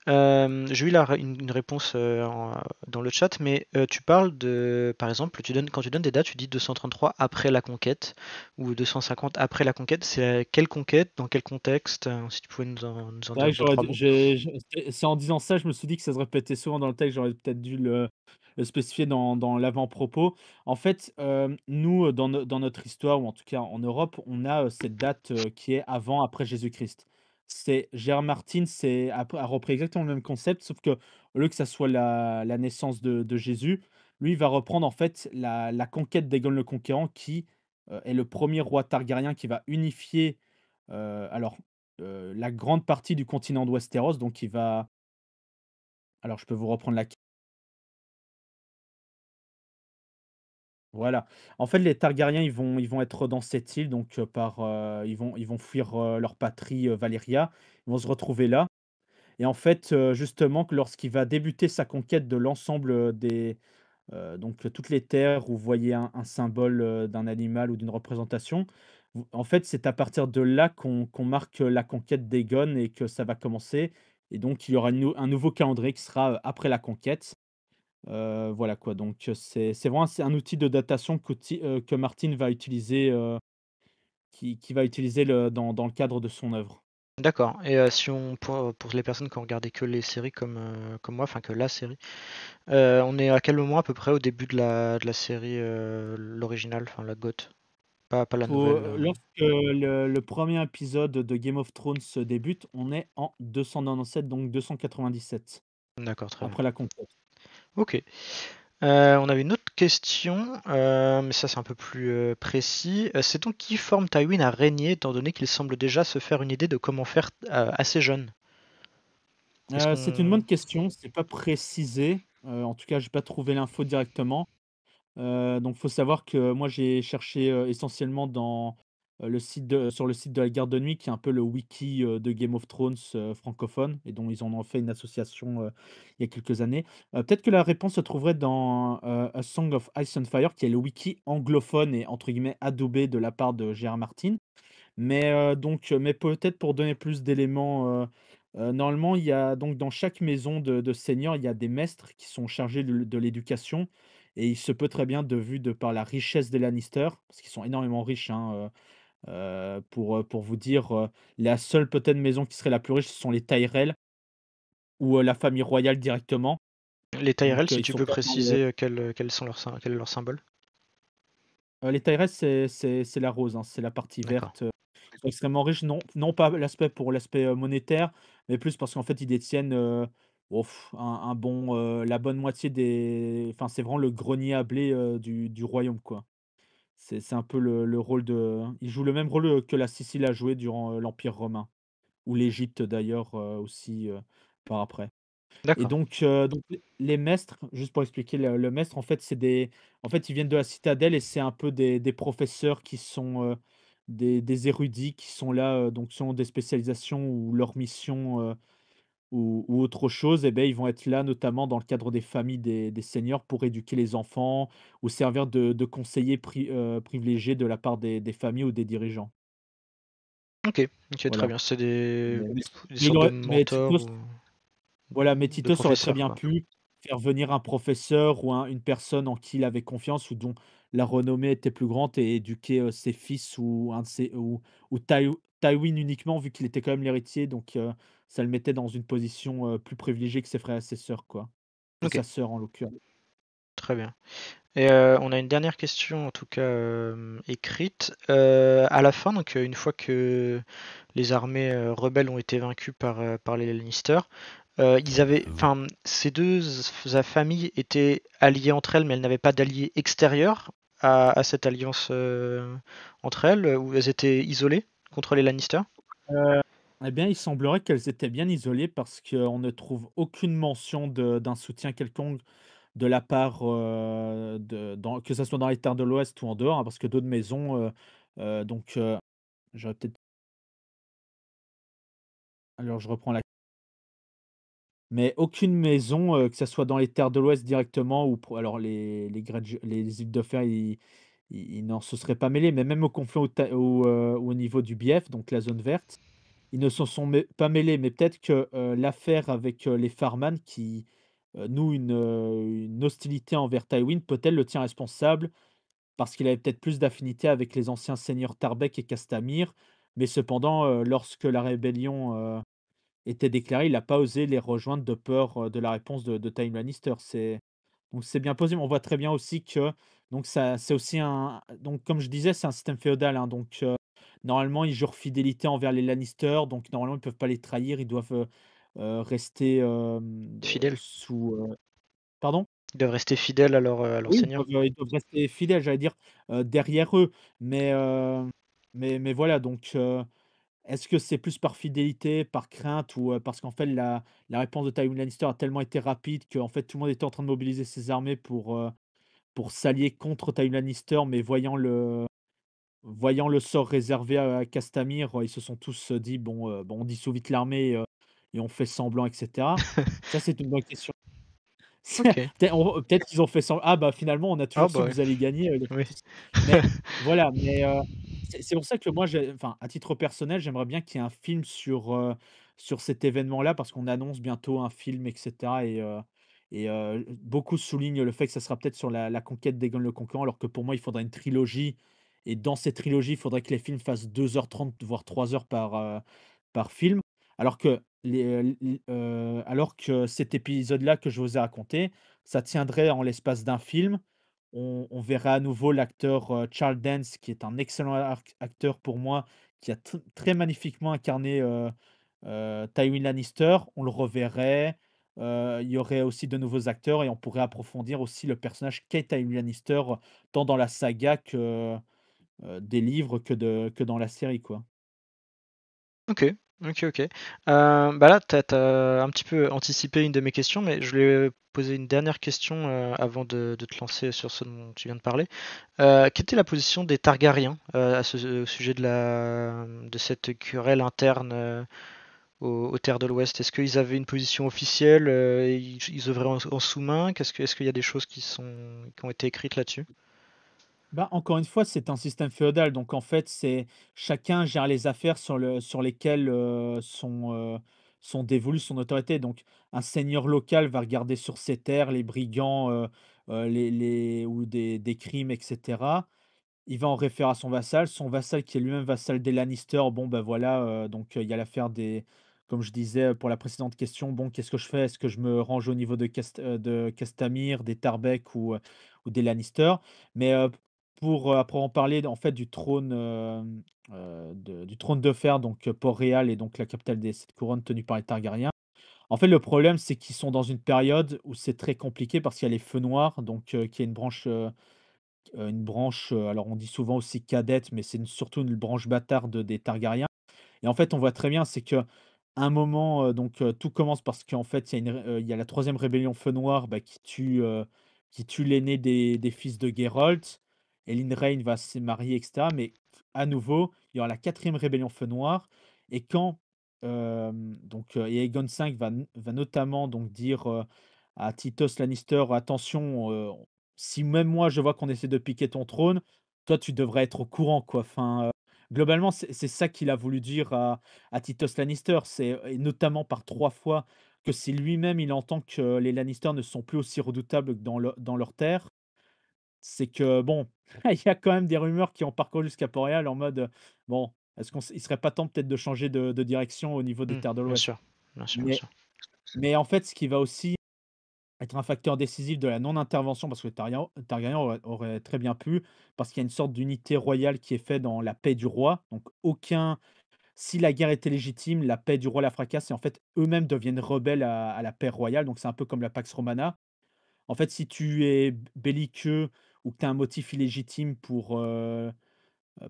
S2: J'ai eu une réponse dans le chat, mais tu parles de, par exemple, quand tu donnes des dates, tu dis 233 après la conquête ou 250 après la conquête. C'est quelle conquête, dans quel contexte? Si tu pouvais nous en
S3: C'est vrai
S2: dire
S3: que
S2: deux,
S3: j'aurais
S2: trois
S3: dû
S2: mots.
S3: c'est en disant ça, je me suis dit que ça se répétait souvent dans le texte, j'aurais peut-être dû le spécifier dans l'avant-propos. En fait, nous, dans notre histoire ou en tout cas en Europe, on a, cette date, qui est avant, après Jésus-Christ. C'est J.R. Martin, a repris exactement le même concept, sauf que au lieu que ça soit la naissance de Jésus, lui, il va reprendre en fait la conquête d'Aegon le Conquérant qui, est le premier roi Targaryen qui va unifier, alors, la grande partie du continent de Westeros, donc il va alors je peux vous reprendre la voilà. En fait, les Targaryens, ils vont être dans cette île, donc ils vont fuir, leur patrie, Valyria. Ils vont se retrouver là et en fait, justement que lorsqu'il va débuter sa conquête de l'ensemble, toutes les terres où vous voyez un symbole, d'un animal ou d'une représentation, en fait, c'est à partir de là qu'on marque, la conquête d'Aegon et que ça va commencer et donc il y aura un nouveau calendrier qui sera, après la conquête. Voilà quoi, donc c'est vraiment un outil de datation que Martin va utiliser, qui va utiliser dans le cadre de son œuvre.
S2: D'accord. Et si on pour les personnes qui ont regardé que les séries comme moi, enfin que la série, on est à quel moment à peu près au début de la série, l'originale, enfin la GOT? Pas la nouvelle,
S3: Lorsque le 1er épisode de Game of Thrones débute, on est en 297, donc 297,
S2: D'accord, très bien.
S3: après la conquête.
S2: OK. On avait une autre question, mais ça c'est un peu plus, précis. C'est donc qui forme Tywin à régner étant donné qu'il semble déjà se faire une idée de comment faire, assez jeune? Est-ce
S3: C'est une bonne
S2: qu'on
S3: question, c'est pas précisé, en tout cas, j'ai pas trouvé l'info directement. Donc faut savoir que moi j'ai cherché, essentiellement sur le site de la Garde de Nuit qui est un peu le wiki, de Game of Thrones, francophone et dont ils en ont fait une association, il y a quelques années. Peut-être que la réponse se trouverait dans, A Song of Ice and Fire qui est le wiki anglophone et entre guillemets «adoubé» de la part de J.R. Martin. Mais peut-être pour donner plus d'éléments, normalement, il y a donc dans chaque maison de seigneur, il y a des maîtres qui sont chargés de l'éducation et il se peut très bien de par la richesse des Lannister, parce qu'ils sont énormément riches, hein, pour vous dire, la seule peut-être maison qui serait la plus riche, ce sont les Tyrell ou, la famille royale directement.
S2: les Tyrell,
S3: Donc,
S2: si
S3: ils
S2: tu
S3: sont
S2: peux
S3: quand même dans le
S2: préciser, quels sont quel est leur symbole?
S3: les Tyrell, c'est la rose, hein, c'est la partie
S2: D'accord.
S3: verte. Ils sont extrêmement riches, non pas pour l'aspect, monétaire, mais plus parce qu'en fait, ils détiennent, la bonne moitié des enfin, c'est vraiment le grenier à blé, du royaume, quoi. C'est un peu le rôle de ils jouent le même rôle, que la Sicile a joué durant, l'Empire romain ou l'Égypte d'ailleurs, aussi, par après. Et
S2: D'accord.
S3: donc les maîtres, juste pour expliquer le maître, en fait, en fait, ils viennent de la citadelle et c'est un peu des professeurs qui sont, des érudits qui sont là, donc selon des spécialisations ou leur mission, ou autre chose et ben ils vont être là notamment dans le cadre des familles des seigneurs pour éduquer les enfants ou servir de conseillers privilégiés de la part des familles ou des dirigeants.
S2: OK, OK, très
S3: Voilà.
S2: bien. C'est des
S3: Mais
S2: des
S3: il
S2: sortes de
S3: aurait mais
S2: mentors
S3: Titos
S2: ou
S3: Voilà, mais
S2: de
S3: Titus aurait très
S2: professeurs,
S3: bien
S2: quoi.
S3: pu faire venir un professeur ou une personne en qui il avait confiance ou dont la renommée était plus grande et éduquer, ses fils ou un de ses ou Tywin uniquement vu qu'il était quand même l'héritier donc ça le mettait dans une position, plus privilégiée que ses frères et ses sœurs, quoi. Que
S2: OK,
S3: sa sœur en l'occurrence.
S2: très bien. Et on a une dernière question, en tout cas, écrite. À la fin, donc, une fois que les armées, rebelles ont été vaincues par les Lannister, ils avaient enfin, ces 2 familles étaient alliées entre elles, mais elles n'avaient pas d'alliés extérieurs à cette alliance, entre elles, ou elles étaient isolées contre les Lannister?
S3: Heu, eh bien, il semblerait qu'elles étaient bien isolées parce qu'on ne trouve aucune mention d'un soutien quelconque de la part, que ça soit dans les terres de l'Ouest ou en dehors, hein, parce que d'autres maisons, j'aurais peut-être alors je reprends la mais aucune maison, que ça soit dans les terres de l'Ouest directement ou pour alors les îles de Fer, ils n'en se seraient pas mêlés, mais même au conflit au niveau du Bief, donc la zone verte, ils ne s'en sont pas mêlés, mais peut-être que, l'affaire avec, les Farman qui, nouent une hostilité envers Tywin, peut-être le tient responsable parce qu'il avait peut-être plus d'affinité avec les anciens seigneurs Tarbeck et Castamir, mais cependant, lorsque la rébellion, était déclarée, il n'a pas osé les rejoindre de peur, de la réponse de Tywin Lannister. C'est bien possible. On voit très bien aussi que donc ça c'est aussi un donc comme je disais, c'est un système féodal, hein, donc Normalement, ils jurent fidélité envers les Lannister, donc normalement, ils peuvent pas les trahir. Ils doivent, rester,
S2: Fidèles.
S3: pardon?
S2: Ils doivent rester fidèles à leur
S3: Oui,
S2: seigneur.
S3: ils doivent rester fidèles, j'allais dire, derrière eux. Mais, mais voilà, donc, est-ce que c'est plus par fidélité, par crainte ou, parce qu'en fait la réponse de Tywin Lannister a tellement été rapide qu'en fait tout le monde était en train de mobiliser ses armées pour s'allier contre Tywin Lannister, mais voyant le sort réservé à Castamir, ils se sont tous, dit: «Bon, bon, on dissout vite l'armée, et on fait semblant» et cetera. Ça, c'est une bonne question.
S2: OK.
S3: Peut-être qu'ils ont fait semblant: «Ah bah, finalement, on a
S2: Ah
S3: toujours su
S2: bah,
S3: que
S2: ouais.
S3: vous alliez gagner, les
S2: Oui.
S3: Frenchistes». Mais voilà, mais c'est pour ça que moi, enfin, à titre personnel, j'aimerais bien qu'il y ait un film sur cet événement-là parce qu'on annonce bientôt un film et cetera beaucoup soulignent le fait que ça sera peut-être sur la conquête d'Aegon le Conquérant, alors que pour moi, il faudrait une trilogie et dans cette trilogie, il faudrait que les films fassent 2h30 voire 3 heures par film. Alors que alors que cet épisode-là que je vous ai raconté, ça tiendrait en l'espace d'un film. On verrait à nouveau l'acteur, Charles Dance qui est un excellent acteur pour moi, qui a très magnifiquement incarné, Tywin Lannister. On le reverrait, il y aurait aussi de nouveaux acteurs et on pourrait approfondir aussi le personnage qu'est Tywin Lannister, tant dans la saga que, des livres que dans la série, quoi.
S2: OK. OK, OK. Bah, là, tu as un petit peu anticipé une de mes questions, mais je voulais poser une dernière question, avant de te lancer sur ce dont tu viens de parler. Quelle était la position des Targaryens, au sujet de cette querelle interne, aux terres de l'Ouest? Est-ce qu'ils avaient une position officielle? Ils œuvraient en sous-main? Est-ce qu'il y a des choses qui ont été écrites là-dessus?
S3: Bah, encore une fois, c'est un système féodal, donc en fait, c'est chacun gère les affaires sur lesquelles, sont dévolues son autorité. Donc un seigneur local va regarder sur ses terres les brigands, les ou des crimes et cetera. Il va en référer à son vassal qui est lui-même vassal des Lannister, bon, bah, voilà, donc il y a l'affaire des comme je disais, pour la précédente question, bon, qu'est-ce que je fais? Est-ce que je me range au niveau de Castamir, des Tarbeck ou des Lannister? Mais, pour, après en parler, en fait, du trône, du trône de fer, donc, Port-Réal et donc la capitale des 7 couronnes tenue par les Targaryens. En fait, le problème, c'est qu'ils sont dans une période où c'est très compliqué parce qu'il y a les Feux Noirs, donc, qui est une branche, alors on dit souvent aussi cadette, mais c'est surtout une branche bâtarde des Targaryens. Et en fait, on voit très bien, c'est qu'à un moment, donc, tout commence parce qu'en fait, il y a la troisième rébellion Feu Noir, bah, qui tue l'aîné des fils de Geralt. Elyn Rain va se marier et cetera, mais à nouveau, il y aura la quatrième rébellion Feu Noir et quand, donc, et Aegon V va notamment donc dire, à Titos Lannister: «Attention, si même moi je vois qu'on essaie de piquer ton trône, toi tu devrais être au courant, quoi». Enfin, globalement, c'est ça qu'il a voulu dire à Titos Lannister. C'est et notamment par 3 fois que si lui-même il entend que les Lannister ne sont plus aussi redoutables que dans leurs terres, c'est que bon, il y a quand même des rumeurs qui ont parcouru jusqu'à Port-Réal en mode, bon, est-ce il serait pas temps peut-être de changer de direction au niveau des
S2: Mmh,
S3: terres de
S2: bien
S3: l'Ouest?
S2: sûr, bien sûr, bien
S3: Mais
S2: sûr.
S3: en fait, ce qui va aussi être un facteur décisif de la non-intervention, parce que Targaryen aurait très bien pu, parce qu'il y a une sorte d'unité royale qui est faite dans la paix du roi. Donc aucun si la guerre était légitime, la paix du roi la fracasse et en fait, eux-mêmes deviennent rebelles à la paix royale. Donc c'est un peu comme la Pax Romana. En fait, si tu es belliqueux ou que tu as un motif illégitime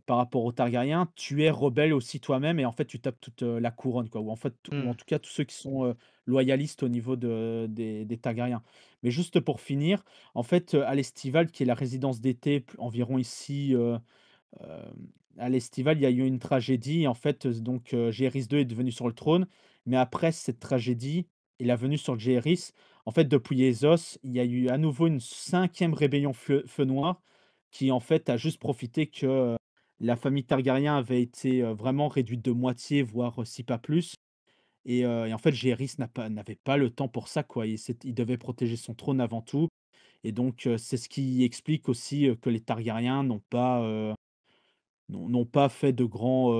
S3: par rapport aux Targaryens, tu es rebelle aussi toi-même et en fait, tu tapes toute, la couronne, quoi. Ou en fait, ou en
S2: Mmh.
S3: tout cas tous ceux qui sont, loyalistes au niveau des Targaryens. Mais juste pour finir, en fait, à l'Estival, qui est la résidence d'été environ ici, à l'Estival, il y a eu une tragédie. En fait, donc, Jaehaerys II est devenu sur le trône, mais après cette tragédie et la venue sur Jaehaerys, en fait, depuis Essos, il y a eu à nouveau une cinquième rébellion Feu Noir qui, en fait, a juste profité que, la famille Targaryen avait été, vraiment réduite de moitié, voire, si pas plus et en fait, Jaehaerys n'avait pas le temps pour ça, quoi. Il devait protéger son trône avant tout et donc, c'est ce qui explique aussi, que les Targaryens n'ont pas fait de grands,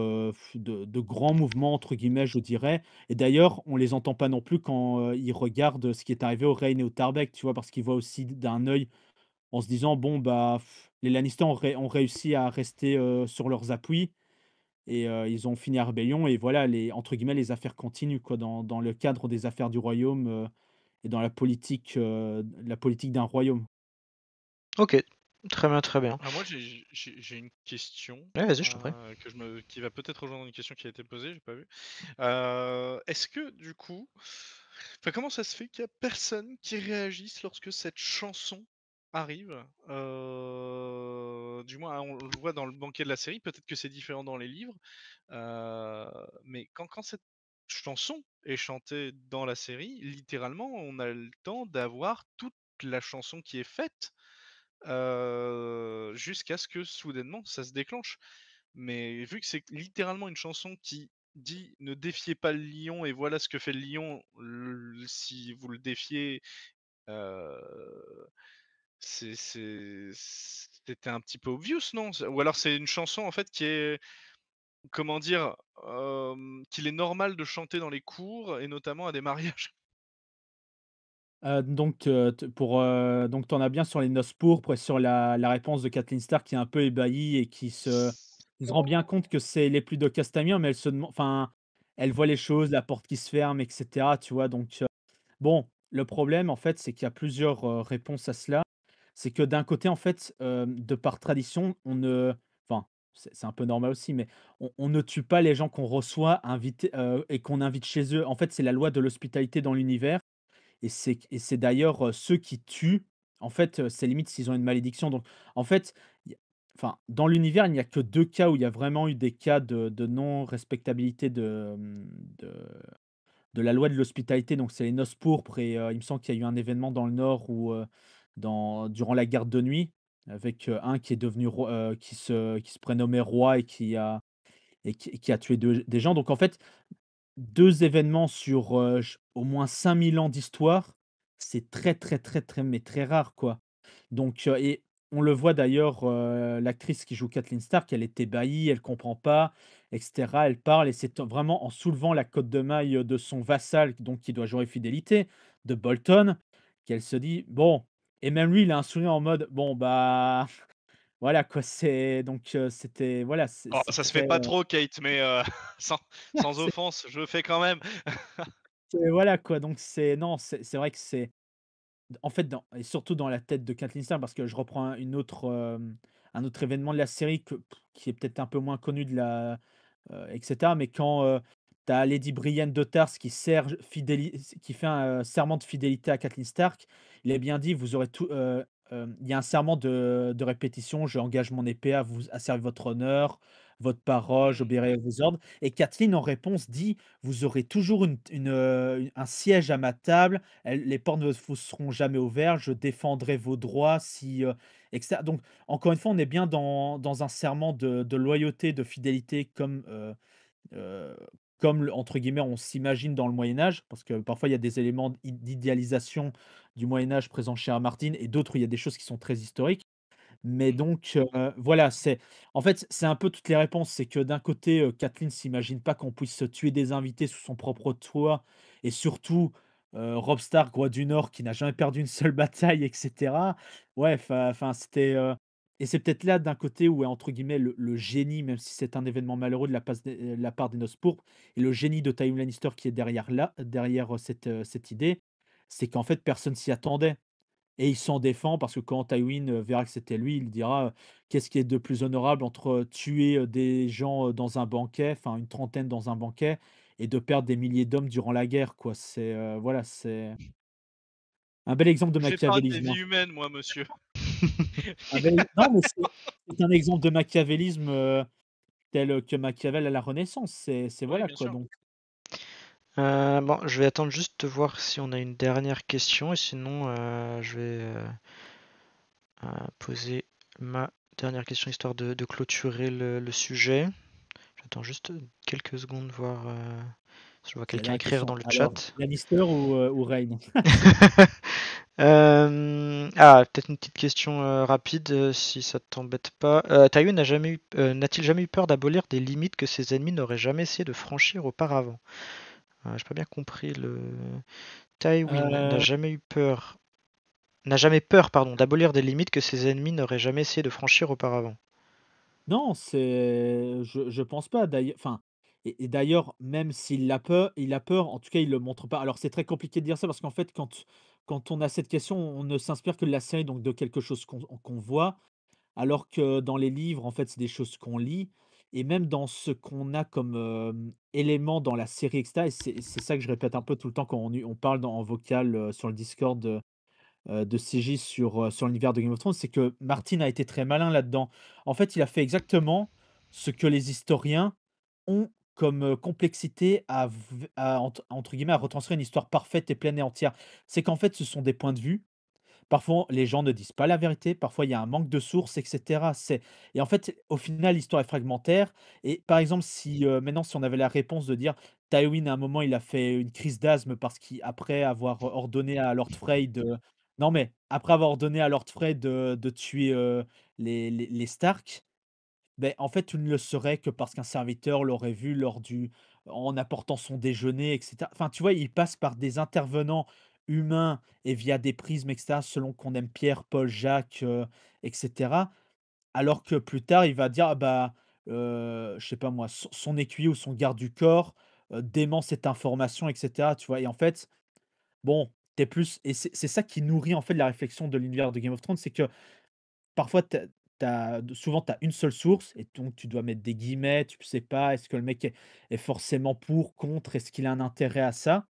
S3: de «grands mouvements» entre guillemets, je dirais et d'ailleurs, on les entend pas non plus quand, ils regardent ce qui est arrivé aux Rhaene et aux Tarbeck, tu vois? Parce qu'ils voient aussi d'un œil en se disant: «Bon, bah, les Lannister ont réussi à rester, sur leurs appuis» et ils ont fini la rébellion et voilà, les entre guillemets «les affaires continuent» quoi, dans le cadre des affaires du royaume, et dans la politique d'un royaume.
S2: Ok, très bien, très bien.
S1: Alors moi j'ai une question,
S2: Ouais, vas-y, je t'en prie.
S1: qui va peut-être rejoindre une question qui a été posée, j'ai pas vu. Est-ce que du coup, enfin comment ça se fait qu'il y a personne qui réagisse lorsque cette chanson arrive? Du moins, on le voit dans le banquet de la série, peut-être que c'est différent dans les livres, heu, mais quand cette chanson est chantée dans la série, littéralement, on a le temps d'avoir toute la chanson qui est faite, jusqu'à ce que soudainement ça se déclenche. Mais vu que c'est littéralement une chanson qui dit: «Ne défiez pas le lion et voilà ce que fait le lion, si vous le défiez», heu, c'était un petit peu obvious, non? Ou alors c'est une chanson en fait qui est, comment dire? Qu'il est normal de chanter dans les cours et notamment à des mariages.
S3: Donc t pour, donc tu en as bien sur les noces pourpres et sur la réponse de Kathleen Stark qui est un peu ébahie et qui se rend bien compte que c'est l'épée de Castamere, mais elle se deman enfin, elle voit les choses, la porte qui se ferme et cetera, tu vois? Donc bon, le problème, en fait, c'est qu'il y a plusieurs, réponses à cela. C'est que d'un côté, en fait, de par tradition, on ne enfin, c'est un peu normal aussi, mais on ne tue pas les gens qu'on reçoit invités, et qu'on invite chez eux. En fait, c'est la loi de l'hospitalité dans l'univers et c'est d'ailleurs, ceux qui tuent, en fait, c'est limite s'ils ont une malédiction. Donc en fait, il y a enfin, dans l'univers, il n'y a que 2 cas où il y a vraiment eu des cas de non-respectabilité de la loi de l'hospitalité, donc c'est les noces pourpres et il me semble qu'il y a eu un événement dans le Nord où, durant la garde de nuit avec, un qui est devenu roi, qui se prénommait roi et qui a tué des gens. Donc en fait, 2 événements sur, j au moins 5 000 ans d'histoire, c'est très, très, très, très, mais très rare, quoi. Donc et on le voit d'ailleurs, l'actrice qui joue Kathleen Stark, elle est ébahie, elle comprend pas et cetera. Elle parle et c'est vraiment en soulevant la cotte de maille, de son vassal, donc qui doit jurer fidélité, de Bolton, qu'elle se dit: «Bon», et même lui, il a un sourire en mode: «Bon, bah, voilà, quoi». C'est donc c'était voilà, c'est
S1: Oh,
S3: c'est
S1: ça se fait
S3: très,
S1: pas trop Kate, mais sans sans
S3: c'est
S1: offense, je le fais quand même.
S3: voilà, quoi. Donc c'est non, c'est vrai que c'est en fait, et surtout dans la tête de Kathleen Stark, parce que je reprends un autre événement de la série qui est peut-être un peu moins connu et cetera, mais quand, tu as Lady Brienne de Tarth qui fait un, serment de fidélité à Kathleen Stark, il est bien dit: «Vous aurez tout», il y a un serment de répétition: «Je engage mon épée à servir votre honneur, votre parole,
S1: Mmh.
S3: j'obéirai vos ordres», et Kathleen, en réponse, dit: «Vous aurez toujours un siège à ma table, les portes ne vous seront jamais ouvertes, je défendrai vos droits si, et cetera». Donc encore une fois, on est bien dans un serment de loyauté, de fidélité heu, comme le entre guillemets, on s'imagine dans le Moyen Âge, parce que parfois il y a des éléments d'idéalisation du Moyen Âge présents chez R. Martin et d'autres où il y a des choses qui sont très historiques. Mais
S1: Mmh.
S3: donc, voilà, en fait, c'est un peu toutes les réponses. C'est que d'un côté, Kathleen s'imagine pas qu'on puisse tuer des invités sous son propre toit et surtout, Robb Stark, roi du Nord, qui n'a jamais perdu une seule bataille et cetera. Ouais, enfin, c'était, et c'est peut-être là, d'un côté, où est entre guillemets «le génie», même si c'est un événement malheureux la part des Noces pourpres, et le génie de Tywin Lannister qui est derrière, cette idée, c'est qu'en fait, personne s'y attendait. Et il s'en défend parce que quand Tywin, verra que c'était lui, il dira, «Qu'est-ce qui est de plus honorable entre, tuer, des gens, dans un banquet, enfin une trentaine dans un banquet, et de perdre des milliers d'hommes durant la guerre», quoi. Voilà, c'est un bel exemple de
S1: J'épargne des
S3: machiavélisme, hein.
S1: vies humaines, moi, monsieur.
S3: Non, mais c'est un exemple de machiavélisme, tel, que Machiavel à la Renaissance. C'est
S1: Oui,
S3: voilà,
S1: bien
S3: quoi,
S1: sûr.
S3: donc
S2: Bon, je vais attendre juste de voir si on a une dernière question et sinon je vais poser ma dernière question histoire de clôturer le sujet. J'attends juste quelques secondes voir si je vois
S3: c'est
S2: quelqu'un
S3: la
S2: écrire
S3: question.
S2: dans le
S3: Alors,
S2: chat.
S3: Lannister ou Reign?
S2: Peut-être une petite question rapide si ça t'embête pas. Tywin n'a-t-il jamais eu peur d'abolir des limites que ses ennemis n'auraient jamais essayé de franchir auparavant? J'ai pas bien compris le. Tywin
S3: Heu
S2: n'a jamais peur, pardon, d'abolir des limites que ses ennemis n'auraient jamais essayé de franchir auparavant.
S3: Non, je pense pas enfin et d'ailleurs, même il a peur, en tout cas, il le montre pas. Alors c'est très compliqué de dire ça parce qu'en fait, quand on a cette question, on ne s'inspire que de la série, donc de quelque chose qu'on voit, alors que dans les livres, en fait, c'est des choses qu'on lit et même dans ce qu'on a comme, éléments dans la série et cetera et c'est ça que je répète un peu tout le temps quand on parle en vocal, sur le Discord, de CJ sur l'univers de Game of Thrones, c'est que Martin a été très malin là-dedans. En fait, il a fait exactement ce que les historiens ont comme, complexité à entre guillemets, «à retranscrire une histoire parfaite et pleine et entière». C'est qu'en fait, ce sont des points de vue. Parfois, les gens ne disent pas la vérité, parfois il y a un manque de sources et cetera. Et en fait, au final, l'histoire est fragmentaire et par exemple, si, maintenant, si on avait la réponse de dire: Tywin, à un moment, il a fait une crise d'asthme parce qu'après avoir ordonné à Lord Frey de non, mais après avoir ordonné à Lord Frey de tuer, les Stark, beh, en fait, tu ne le saurais que parce qu'un serviteur l'aurait vu en apportant son déjeuner et cetera. Enfin, tu vois, il passe par des intervenants humains et via des prismes et cetera, selon qu'on aime Pierre, Paul, Jacques, et cetera. Alors que plus tard, il va dire: «Ah bah, je sais pas moi, son écuyer ou son garde du corps, dément cette information» et cetera, tu vois? Et en fait, bon, tu plus et c'est ça qui nourrit, en fait, la réflexion de l'univers de Game of Thrones, c'est que parfois, souvent, tu as une seule source et donc tu dois mettre des guillemets, tu sais pas, est-ce que le mec est forcément pour, contre, est-ce qu'il a un intérêt à ça?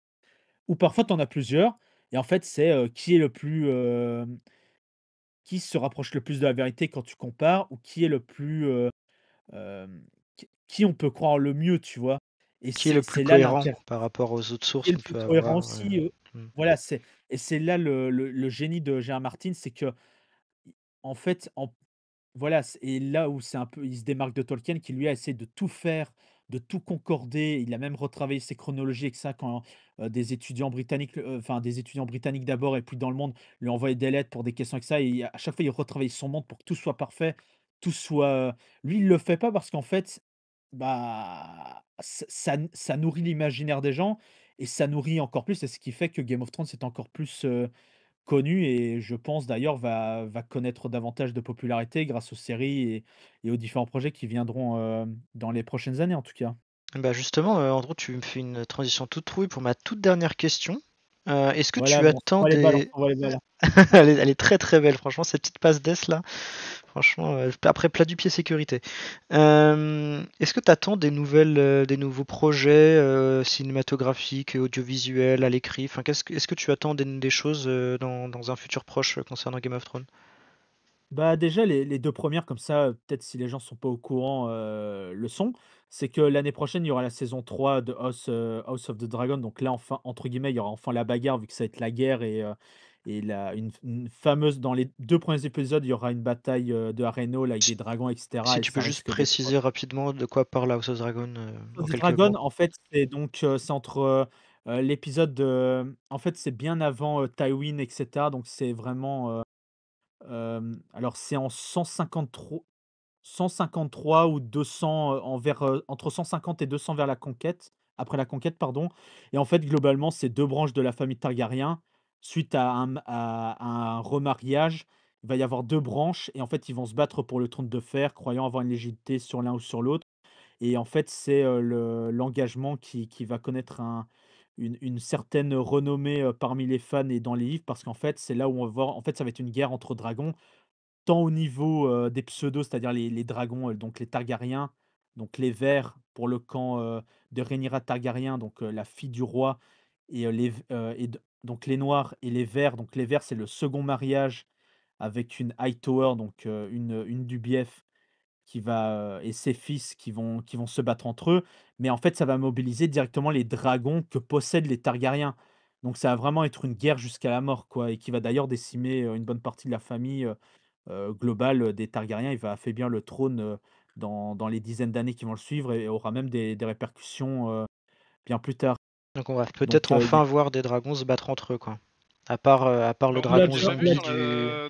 S3: Ou parfois tu en as plusieurs et en fait, c'est, qui se rapproche le plus de la vérité quand tu compares ou qui est le plus, qui on peut croire le mieux, tu vois? Et
S2: Qui est le plus
S3: c'est là
S2: cohérent
S3: l'intérêt
S2: par rapport aux autres
S3: qui est
S2: sources
S3: le
S2: qu'on
S3: plus
S2: peut
S3: cohérent
S2: avoir?
S3: aussi,
S2: Mmh.
S3: voilà, c'est là le génie de Gérard Martin, c'est que en fait, voilà, et là où c'est un peu il se démarque de Tolkien qui lui a essayé de tout faire, de tout concorder. Il a même retravaillé ses chronologies et que ça quand, des étudiants britanniques, enfin des étudiants britanniques d'abord et puis dans le monde, lui envoyaient des lettres pour des questions avec ça et à chaque fois il retravaillait son monde pour que tout soit parfait, tout soit, lui il le fait pas parce qu'en fait, bah, ça nourrit l'imaginaire des gens et ça nourrit encore plus et ce qui fait que Game of Thrones est encore plus, connu et je pense d'ailleurs va connaître davantage de popularité grâce aux séries et aux différents projets qui viendront, dans les prochaines années en tout cas.
S2: Bah, justement, Andrew, tu me fais une transition toute trouée pour ma toute dernière question. Est-ce que
S3: Voilà,
S2: tu
S3: bon,
S2: attends
S3: on
S2: des
S3: s'envoie les balles.
S2: elle est très, très belle franchement cette petite passe d'ess là, franchement, après plat du pied sécurité. Est-ce que tu attends des nouveaux projets, cinématographiques, audiovisuels, à l'écrit? Enfin, est-ce que tu attends des choses, dans un futur proche, concernant Game of Thrones?
S3: Bah, déjà les 2 premières comme ça, peut-être si les gens sont pas au courant, le sont. C'est que l'année prochaine, il y aura la saison 3 de House of the Dragon donc là enfin, entre guillemets, il y aura enfin la bagarre vu que ça va être la guerre et la une fameuse dans les 2 premiers épisodes, il y aura une bataille, de Harrenhal avec
S2: Si
S3: des dragons et
S2: si
S3: cetera et
S2: tu peux
S3: ça
S2: juste
S3: risque d'être
S2: préciser rapidement de quoi parle House of Dragon,
S3: House
S2: en
S3: of the
S2: quelques
S3: Dragon,
S2: mots?
S3: en fait, c'est donc, c'est entre, l'épisode en fait, c'est bien avant, Tywin et cetera, donc c'est vraiment, alors c'est en 153 ou 200, entre 150 et 200 vers la conquête après la conquête, pardon et en fait, globalement, c'est 2 branches de la famille Targaryen. Suite à un remariage, il va y avoir 2 branches et en fait, ils vont se battre pour le trône de fer, croyant avoir une légitimité sur l'un ou sur l'autre. Et en fait, c'est, l'engagement qui va connaître une certaine renommée, parmi les fans et dans les livres parce qu'en fait, c'est là où on va voir en fait, ça va être une guerre entre dragons, tant au niveau, des pseudos, c'est-à-dire les dragons, donc les Targaryens, donc les verts pour le camp, de Rhaenyra Targaryen, donc la fille du roi et les v et d donc les noirs et les verts, donc les verts, c'est le second mariage avec une Hightower, donc une du Bief qui va, et ses fils qui vont se battre entre eux. Mais en fait, ça va mobiliser directement les dragons que possèdent les Targaryens. Donc ça va vraiment être une guerre jusqu'à la mort, quoi et qui va d'ailleurs décimer, une bonne partie de la famille, globale, des Targaryens. Il va affaiblir le trône, dans les dizaines d'années qui vont le suivre et aura même des répercussions, bien plus tard.
S2: Donc on va
S3: Donc,
S2: peut-être
S3: il y a
S2: enfin voir des dragons se battre entre eux, quoi. À part
S1: Bah,
S2: le
S1: on l'a
S3: là
S2: dragon
S1: déjà vu
S3: là
S2: zombie du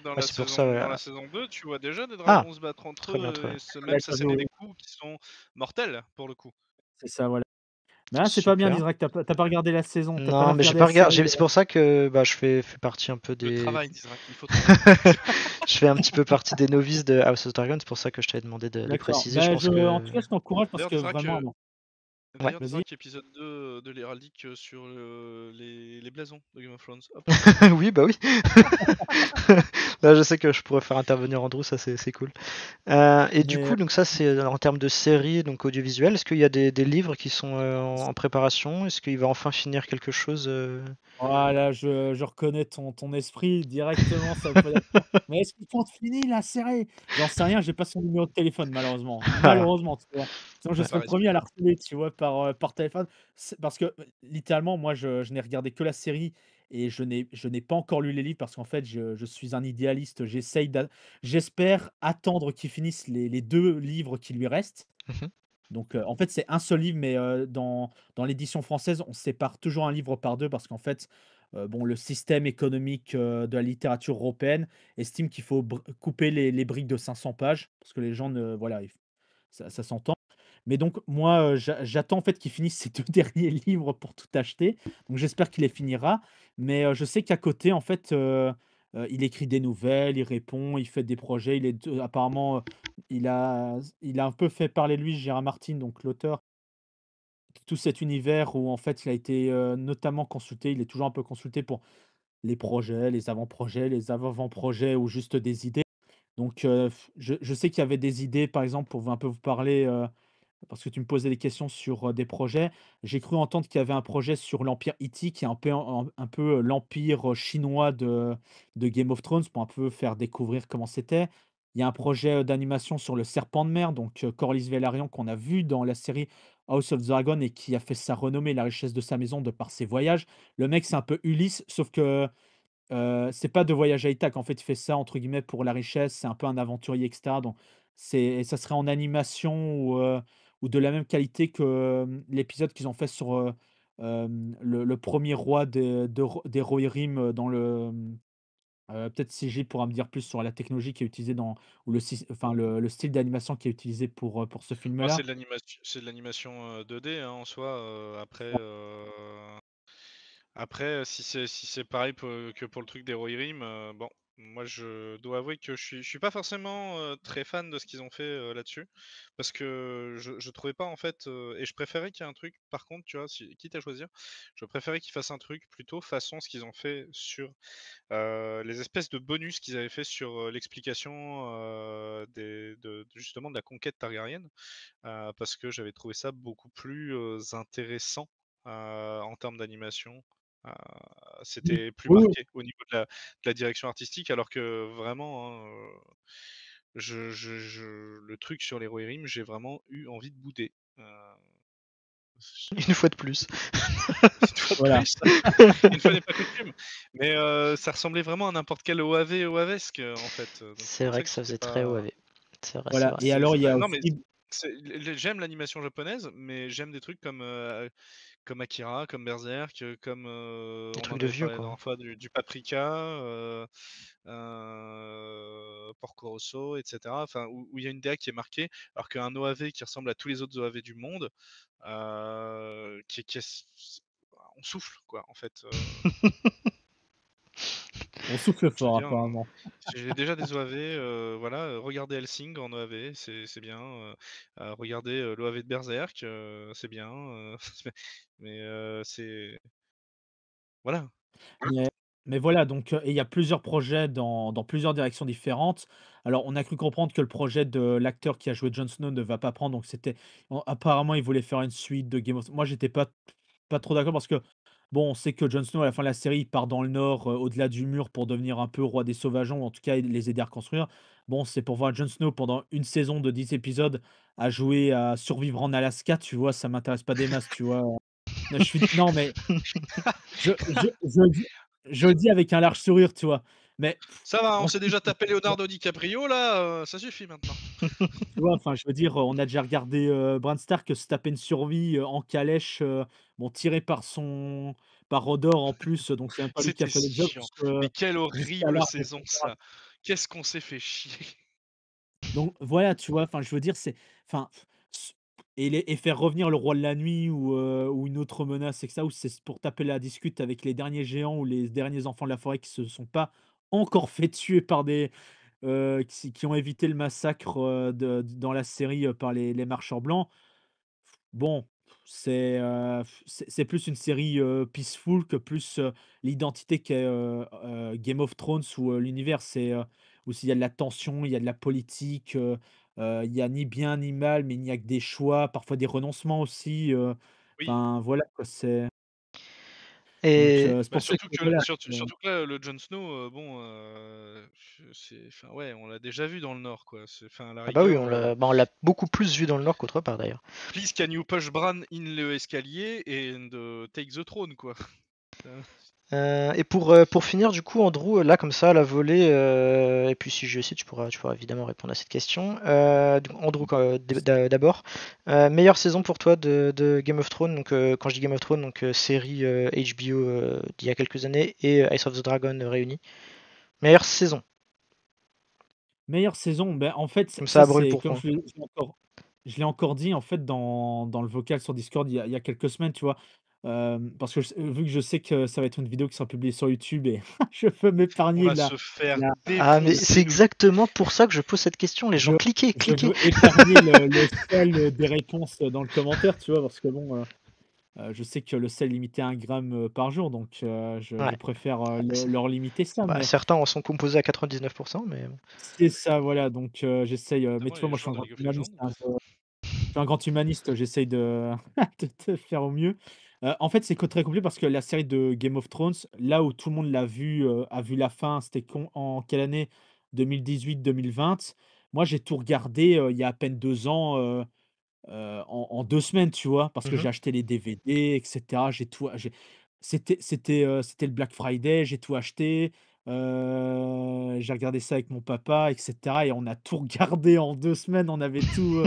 S2: ouais, c'est pour ça, ouais.
S1: dans la saison 2, tu vois déjà des
S2: Ah!
S1: dragons se battre entre
S2: Très bien, très
S1: eux
S2: bien.
S1: et se
S3: là,
S1: même
S3: tu vu,
S1: s'asséner des
S3: oui,
S1: coups qui sont mortels, pour le coup.
S3: c'est ça, voilà. Mais là, c'est pas bien,
S2: Super.
S3: Dizrak, t'as pas regardé la saison, t'as pas
S2: Non, mais j'ai
S3: regardé
S2: pas
S3: la
S2: regardé.
S3: série.
S2: C'est pour ça que bah, je fais partie un peu
S1: Le
S2: des.
S1: travail, Dizrak, il faut travailler.
S2: Je fais un petit peu partie des novices de House of Dragon. C'est pour ça que je t'avais demandé de
S3: D'accord.
S2: préciser. Je
S3: Mais
S2: pense
S3: en
S2: que.
S3: tout cas, je t'encourage parce
S1: D'ailleurs,
S3: que
S1: Dizrak,
S3: vraiment, non.
S2: Ouais.
S3: Vas-y.
S1: épisode 2 de l'héraldique sur les blasons de Game of Thrones. Hop.
S2: Oui, bah oui. Là, je sais que je pourrais faire intervenir Andrew, ça c'est cool. Et du
S3: Mais
S2: coup, donc ça c'est en termes de série, donc audiovisuel. Est-ce qu'il y a des livres qui sont en préparation? Est-ce qu'il va enfin finir quelque chose
S3: voilà, je reconnais ton esprit directement, ça me pose la question. Mais est-ce qu'il compte finir la série? J'en sais rien, j'ai pas son numéro de téléphone malheureusement.
S2: Ah,
S3: Malheureusement, tu vois? Sinon je
S2: ouais.
S3: serais le
S1: Pareil, c'est
S3: premier à l'harceler, tu vois? Par téléphone. C'est parce que, littéralement, moi je n'ai regardé que la série et je n'ai pas encore lu les livres parce qu'en fait je suis un idéaliste. J'espère attendre qu'il finisse les 2 livres qui lui restent.
S2: Mhm.
S3: Donc, en fait, c'est un seul livre, mais dans l'édition française, on sépare toujours un livre par 2 parce qu'en fait, bon, le système économique, de la littérature européenne estime qu'il faut couper les briques de 500 pages parce que les gens ne voilà, ça s'entend. Mais donc moi, j'attends en fait qu'il finisse ces 2 derniers livres pour tout acheter. Donc j'espère qu'il les finira. Mais, je sais qu'à côté en fait, il écrit des nouvelles, il répond, il fait des projets. Il est apparemment, il a un peu fait parler de lui Gérard Martin, donc l'auteur. Tout cet univers où en fait il a été, notamment consulté, il est toujours un peu consulté pour les projets, les avant-projets, les avant-projets ou juste des idées. Donc, je sais qu'il y avait des idées par exemple pour un peu vous parler, parce que tu me posais des questions sur, des projets. J'ai cru entendre qu'il y avait un projet sur l'empire Hittite, qui est un peu, l'empire, chinois de Game of Thrones, pour un peu faire découvrir comment c'était. Il y a un projet, d'animation sur le serpent de mer, donc Corlys Velaryon qu'on a vu dans la série House of Dragon et qui a fait sa renommée, la richesse de sa maison de par ses voyages. Le mec, c'est un peu Ulysse, sauf que, c'est pas de voyage à Ithaque. En fait, il fait ça entre guillemets «pour la richesse», c'est un peu un aventurier et cetera, donc ça serait en animation ou de la même qualité que, l'épisode qu'ils ont fait sur, le 1 roi des Rohirrim, dans peut-être CG pourra me dire plus sur la technologie qui est utilisée dans ou le style d'animation qui est utilisé pour ce
S1: Moi,
S3: film-là.
S1: c'est de l'animation 2D hein, en soi. Après, si c'est pareil que pour le truc des Rohirrim, bon, moi je dois avouer que je suis pas forcément, très fan de ce qu'ils ont fait, là-dessus. Parce que je trouvais pas en fait, et je préférais qu'il y ait un truc par contre, tu vois? Si quitte à choisir, je préférais qu'ils fassent un truc plutôt façon ce qu'ils ont fait sur, les espèces de bonus qu'ils avaient fait sur, l'explication, justement de la conquête targaryenne. Parce que j'avais trouvé ça beaucoup plus, intéressant, en termes d'animation. Heu,
S3: Oui,
S1: C'était plus
S3: oui, oui.
S1: marqué au niveau de la direction artistique alors que vraiment, hein, le truc sur les Rohirrim, j'ai vraiment eu envie de bouder.
S2: Une fois de plus.
S1: Une fois de
S3: Voilà,
S1: plus, une fois n'est pas coutume, mais ça ressemblait vraiment à n'importe quel OAV OAVesque, en fait, donc c'est
S2: C'est
S1: pour
S2: vrai
S1: ça
S2: que
S1: que
S2: ça
S1: j'étais
S2: faisait très
S1: pas.
S2: OAV. C'est vrai, c'est
S3: voilà
S2: vrai.
S3: et alors il y a
S1: Non mais
S3: aussi
S1: j'aime l'animation japonaise, mais j'aime des trucs comme Akira, comme Berserk, comme,
S2: Des
S1: on
S2: trucs
S1: en
S2: de
S1: avait
S2: vieux,
S1: parlé la
S2: quoi.
S1: dernière fois du Paprika, Porco Rosso et cetera. Enfin, où il y a une DA qui est marquée, alors qu'un OAV qui ressemble à tous les autres OAV du monde, qui est on souffle quoi, en fait,
S3: on souffle
S1: je veux
S3: fort
S1: dire,
S3: apparemment.
S1: j'ai déjà des OAV, voilà, regardez Hellsing en OAV, c'est bien, regardez, l'OAV de Berserk, c'est bien, mais c'est voilà.
S3: Mais mais voilà, donc et il y a plusieurs projets dans plusieurs directions différentes. Alors, on a cru comprendre que le projet de l'acteur qui a joué Jon Snow ne va pas prendre, donc apparemment, il voulait faire une suite de Game of Thrones. Moi, j'étais pas trop d'accord parce que, bon, on sait que Jon Snow, à la fin de la série, il part dans le nord, au-delà du mur pour devenir un peu roi des sauvageons, ou en tout cas, les aider à reconstruire. Bon, c'est pour voir Jon Snow pendant une saison de 10 épisodes à jouer à survivre en Alaska, tu vois? Ça m'intéresse pas des masses, tu vois? Non, mais je le dis avec un large sourire, tu vois? Mais
S1: Ça va, on
S3: on
S1: s'est
S3: s'en
S1: déjà
S3: fout,
S1: tapé
S3: tu vois?
S1: Leonardo DiCaprio là, ça suffit maintenant.
S3: Tu vois? Enfin, je veux dire, on a déjà regardé, Bran Stark se taper une survie, en calèche, bon tiré par Hodor en plus, donc c'est même pas lui qui a
S1: C'était
S3: fait le job
S1: chiant. Mais quelle
S3: jusqu'à
S1: horrible
S3: l'arbre et
S1: saison
S3: cetera.
S1: ça. Qu'est-ce qu'on s'est fait chier.
S3: Donc voilà, tu vois? Enfin, je veux dire, enfin, et faire revenir le roi de la nuit ou une autre menace, ou c'est pour taper la discute avec les derniers géants ou les derniers enfants de la forêt qui se sont pas encore fait tuer par des, qui ont évité le massacre, dans la série, par les marcheurs blancs. Bon, c'est plus une série, peaceful que plus, l'identité qu'est, Game of Thrones ou, l'univers. Où s'il y a de la tension, il y a de la politique, il y a ni bien ni mal, mais il n'y a que des choix, parfois des renoncements aussi,
S1: Oui,
S3: enfin voilà quoi,
S2: Et
S3: c'est
S1: bah,
S3: pour ça que
S1: surtout que
S3: voilà,
S1: surtout que là, le Jon Snow, bon, c'est enfin, ouais, on l'a déjà vu dans le Nord, quoi. C'est enfin, à la
S2: ah bah oui,
S1: rigueur,
S2: on l'a beaucoup plus vu dans le Nord qu'autre part d'ailleurs.
S1: please can you push Bran in le escalier and take the throne, quoi.
S2: Et pour finir, du coup, Andrew, là, comme ça, à la volée, et puis si je sais, tu pourras évidemment répondre à cette question. Donc, Andrew, d'abord, meilleure saison pour toi de Game of Thrones, donc quand je dis Game of Thrones, donc série HBO d'il y a quelques années et Ice of the Dragon réunis. Meilleure saison,
S3: meilleure saison, ben, en fait,
S2: comme ça
S3: ça
S2: à brûle
S3: c'est
S2: pour
S3: comme
S2: point.
S3: je l'ai encore dit, en fait, dans le vocal sur Discord il y a quelques semaines, tu vois? Parce que vu que je sais que ça va être une vidéo qui sera publiée sur YouTube et je veux
S1: On
S3: m'épargner
S1: va se faire
S3: la
S2: Ah, mais c'est
S1: défoncer le
S2: exactement pour ça que je pose cette question, les gens,
S3: je
S2: cliquez,
S3: je
S2: cliquez.
S3: veux épargner le sel, des réponses, dans le commentaire, tu vois? Parce que bon, je sais que le sel est limité à 1 gramme, par jour, donc je
S2: Ouais,
S3: préfère,
S2: c'est-
S3: leur limiter ça,
S2: bah,
S3: mais
S2: certains en sont composés à 99%, mais bon.
S3: c'est ça, voilà, donc j'essaye, mais
S1: notamment
S3: tu vois,
S1: les
S3: moi, je suis
S1: joueurs
S3: un
S1: de
S3: grand
S1: League of
S3: humaniste,
S1: Legends.
S3: hein, je suis un grand humaniste, j'essaye de de faire au mieux. En fait, c'est très compliqué parce que la série de Game of Thrones, là où tout le monde a vu la fin, c'était en quelle année? 2018-2020. Moi, j'ai tout regardé, il y a à peine 2 ans, en 2 semaines, tu vois? Parce que
S2: Mhm.
S3: j'ai acheté les DVD et cetera. C'était le Black Friday, j'ai tout acheté, j'ai regardé ça avec mon papa et cetera et on a tout regardé en 2 semaines, on avait tout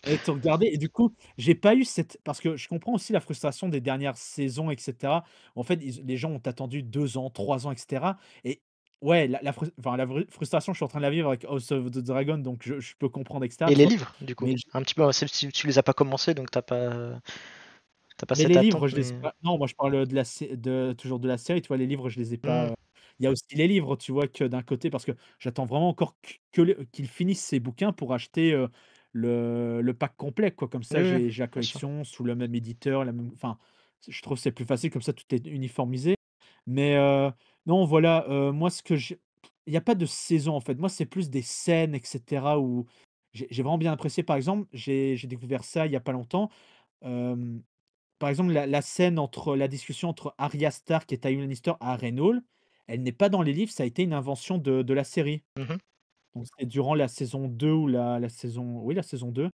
S3: regardé et du coup, j'ai pas eu cette parce que je comprends aussi la frustration des dernières saisons et cetera. En fait, les gens ont attendu 2 ans, 3 ans et cetera et ouais, la frustration, je suis en train de la vivre avec House of the Dragon, donc je peux comprendre et cetera,
S2: Et
S3: tu
S2: les
S3: vois?
S2: livres, du coup?
S3: Mais
S2: Un petit peu, c'est si tu les as pas commencés, donc t'as pas
S3: Mais
S2: cette
S3: les
S2: attente,
S3: livres, je les ai
S2: mais.
S3: pas non, moi je parle, toujours de la série, tu vois? Les livres, je les ai pas,
S2: Hmm.
S3: il y a aussi les livres, tu vois? Que d'un côté parce que j'attends vraiment encore qu'il finisse ses bouquins pour acheter, le pack complet, quoi. Comme
S2: Oui,
S3: ça,
S2: oui,
S3: j'ai la
S2: bien sûr.
S3: collection sous le même éditeur, la même enfin, je trouve que c'est plus facile comme ça, tout est uniformisé. Mais, non, voilà, moi ce que j'ai il y a pas de saison, en fait. Moi, c'est plus des scènes et cetera où j'ai vraiment bien apprécié. Par exemple, j'ai découvert ça il y a pas longtemps, hem par exemple, la scène entre la discussion entre Arya Stark et Tywin Lannister à Harrenhal, elle n'est pas dans les livres, ça a été une invention de la série.
S2: Mhm.
S3: Donc c'est durant la saison 2 ou la saison oui, la saison 2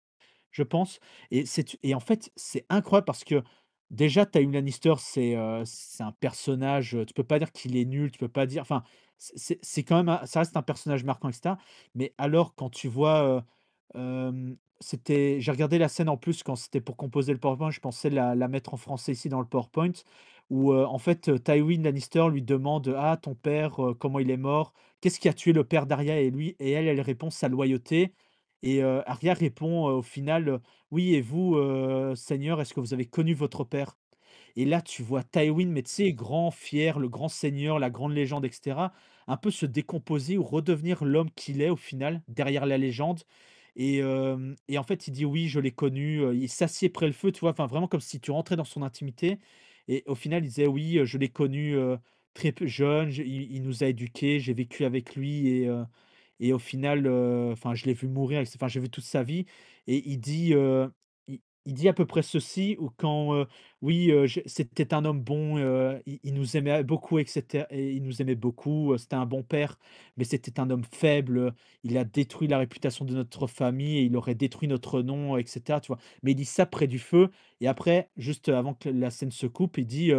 S3: je pense et en fait, c'est incroyable parce que déjà Tywin Lannister, c'est un personnage, tu peux pas dire qu'il est nul, tu peux pas dire enfin, c'est quand même ça reste un personnage marquant et cetera. Mais alors quand tu vois, j'ai regardé la scène en plus quand c'était pour composer le PowerPoint, je pensais la mettre en français ici dans le PowerPoint où, en fait, Tywin Lannister lui demande: «Ah ton père, comment il est mort? Qu'est-ce qui a tué le père d'Arya?» et lui et elle répond: «Sa loyauté». Et Arya répond, au final, «Oui et vous, seigneur, est-ce que vous avez connu votre père?» et là, tu vois Tywin, mais tu sais, grand, fier, le grand seigneur, la grande légende et cetera, un peu se décomposer ou redevenir l'homme qu'il est au final, derrière la légende et en fait, il dit: «Oui, je l'ai connu», il s'assied près le feu, tu vois? Enfin, vraiment comme si tu rentrais dans son intimité et au final, il disait: «Oui, je l'ai connu, très peu jeune, il nous a éduqués, j'ai vécu avec lui et au final, enfin, je l'ai vu mourir, enfin, j'ai vu toute sa vie et il dit à peu près ceci ou quand, oui, c'était un homme bon, il nous aimait beaucoup et cetera et il nous aimait beaucoup, c'était un bon père, mais c'était un homme faible, il a détruit la réputation de notre famille et il aurait détruit notre nom et cetera», tu vois? Mais il dit ça près du feu et après, juste avant que la scène se coupe, il dit,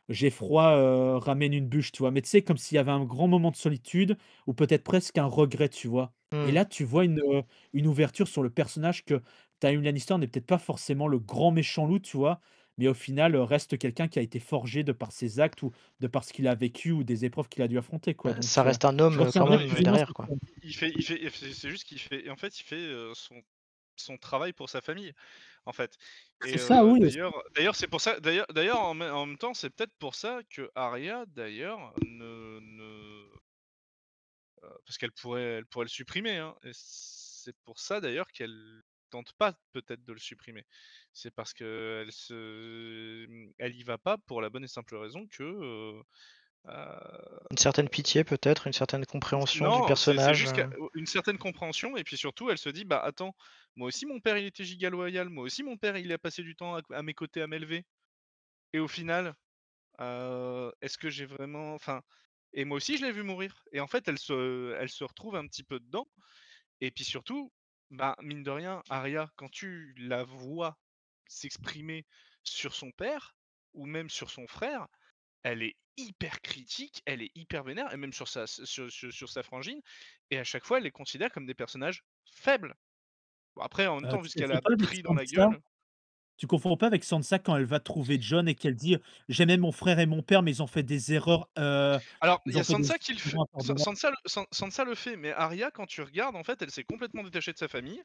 S3: «J'ai froid, ramène une bûche», tu vois? Mais tu sais, comme s'il y avait un grand moment de solitude ou peut-être presque un regret, tu vois? Et
S2: Hmm.
S3: là, tu vois une ouverture sur le personnage que Tywin Lannister n'est peut-être pas forcément le grand méchant loup, tu vois? Mais au final, reste quelqu'un qui a été forgé de par ses actes ou de par ce qu'il a vécu ou des épreuves qu'il a dû affronter, quoi.
S2: Bah,
S3: Donc,
S2: ça reste un
S3: je
S2: homme quand
S3: retiendrai
S1: Non,
S2: même
S3: plus ou moins
S2: derrière,
S3: cette
S2: quoi.
S3: scène.
S1: c'est juste qu'il fait et en fait, il fait, son son travail pour sa famille, en fait. Et
S3: C'est ça, oui.
S1: d'ailleurs, c'est pour ça. D'ailleurs, en même temps, c'est peut-être pour ça que Arya, d'ailleurs, parce elle pourrait le supprimer, hein. Et c'est pour ça d'ailleurs qu'elle tente pas peut-être de le supprimer. C'est parce que elle y va pas pour la bonne et simple raison que
S2: Une certaine pitié peut-être, une certaine compréhension du
S1: non, c'est
S2: personnage.
S1: juste une certaine compréhension et puis surtout elle se dit bah attends, moi aussi mon père il était giga loyal, moi aussi mon père il a passé du temps à mes côtés à m'élever et au final est-ce que j'ai vraiment, enfin, et moi aussi je l'ai vu mourir et en fait elle se retrouve un petit peu dedans. Et puis surtout, bah, mine de rien, Arya, quand tu la vois s'exprimer sur son père ou même sur son frère, elle est hyper critique, elle est hyper vénère, et même sur sa frangine, et à chaque fois, elle les considère comme des personnages faibles. Bon, après, en même temps, vu
S3: Tu
S1: ce qu'elle
S3: confonds
S1: a
S3: pas avec
S1: pris dans la
S3: Sansa
S1: gueule.
S3: tu confonds pas avec Sansa quand elle va trouver Jon et qu'elle dit: «J'aimais mon frère et mon père, mais ils ont fait des erreurs,
S1: Alors, il
S3: ils
S1: y a
S3: ont fait des
S1: Sansa qui le fait.
S3: erreurs impardonnables».
S1: Sansa le fait, mais Arya, quand tu regardes, en fait, elle s'est complètement détachée de sa famille.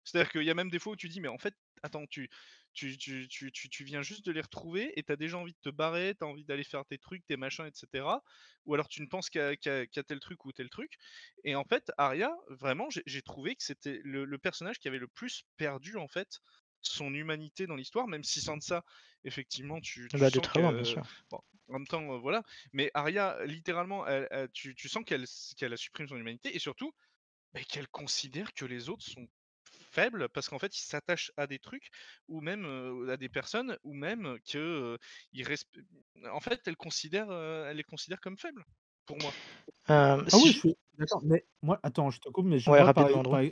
S1: C'est-à-dire qu'il y a même des fois où tu dis, mais en fait, attends, tu viens juste de les retrouver et t'as déjà envie de te barrer, t'as envie d'aller faire tes trucs, tes machins, etc. Ou alors tu ne penses qu'à tel truc ou tel truc. Et en fait, Arya, vraiment, j'ai trouvé que c'était le personnage qui avait le plus perdu, en fait, son humanité dans l'histoire, même si Sansa, effectivement, tu
S2: Bah, de
S1: sens
S2: très loin, bien
S1: que.
S2: sûr.
S1: Bon, en même temps, voilà. Mais Arya, littéralement, tu sens qu'elle a supprimé son humanité et surtout, mais qu'elle considère que les autres sont faibles parce qu'en fait, ils s'attachent à des trucs ou même à des personnes ou même que ils resp- en fait, elle les considère comme faibles pour moi.
S3: Ah
S2: Si
S3: oui, je
S2: je-
S3: suis d'accord, mais moi attends, je te coupe, mais
S2: Ouais,
S3: moi
S2: rapidement, Andrew.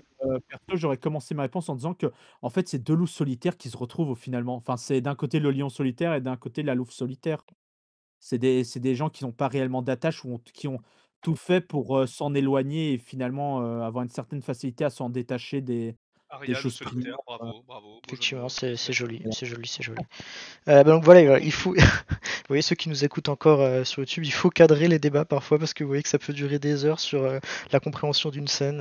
S3: perso, j'aurais commencé ma réponse en disant que en fait, c'est 2 loups solitaires qui se retrouvent au finalement. Enfin, c'est d'un côté le lion solitaire et d'un côté la louve solitaire. C'est des gens qui n'ont pas réellement d'attache ou qui ont tout fait pour, s'en éloigner et finalement, avoir une certaine facilité à s'en détacher des
S1: Arial ou
S3: choses
S1: solitaire,
S3: primaires,
S1: bravo, bravo, beau jeu de
S2: Effectivement,
S1: mots,
S2: c'est joli,
S1: félicitations.
S2: c'est joli, c'est joli. Bah, donc voilà,
S1: Mot
S2: il
S1: conclu.
S2: faut, vous voyez ceux qui nous écoutent encore sur YouTube, il faut cadrer les débats parfois parce que vous voyez que ça peut durer des heures sur la compréhension d'une scène,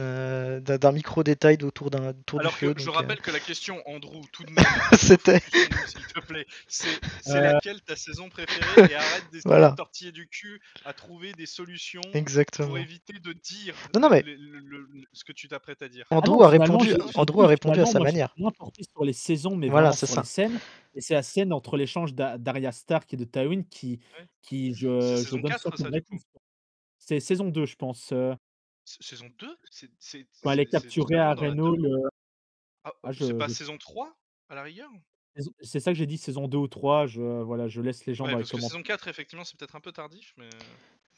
S2: d'un micro détail autour du
S1: Alors que
S2: feu.
S1: je
S2: Donc
S1: rappelle que la question, Andrew, tout de même,
S2: c'était,
S1: refocusons-nous s'il te plaît, c'est
S3: heu,
S1: laquelle ta saison préférée et arrête d'essayer de
S2: voilà,
S1: tortiller du cul à trouver des solutions pour
S2: exactement.
S1: éviter de dire
S2: Non, non, mais
S1: ce que tu t'apprêtes à dire.
S3: ah non, finalement,
S2: Andrew a répondu à
S3: finalement,
S2: sa
S3: moi, j'étais
S2: manière.
S3: moins porté sur les saisons, mais
S2: Voilà,
S3: vraiment
S2: c'est
S3: sur les
S2: ça.
S3: scènes et c'est la scène entre l'échange d'Arya Stark et de Tywin
S1: Ouais.
S3: qui
S1: C'est
S3: je
S1: saison
S3: donne ça
S1: 4
S3: comme
S1: ça du coup.
S3: réponse. C'est saison 2, je pense,
S1: Saison 2.
S3: quand elle est
S1: C'est
S3: capturée à
S1: totalement dans la 2.
S3: Reno,
S1: Ah,
S3: ah
S1: c'est pas
S3: je
S1: saison 3 à la rigueur?
S3: c'est ça que j'ai dit, saison 2 ou 3. Voilà, je laisse les gens
S1: Ouais,
S3: dans les
S1: parce que
S3: commentaires.
S1: saison 4 effectivement, c'est peut-être un peu tardif, mais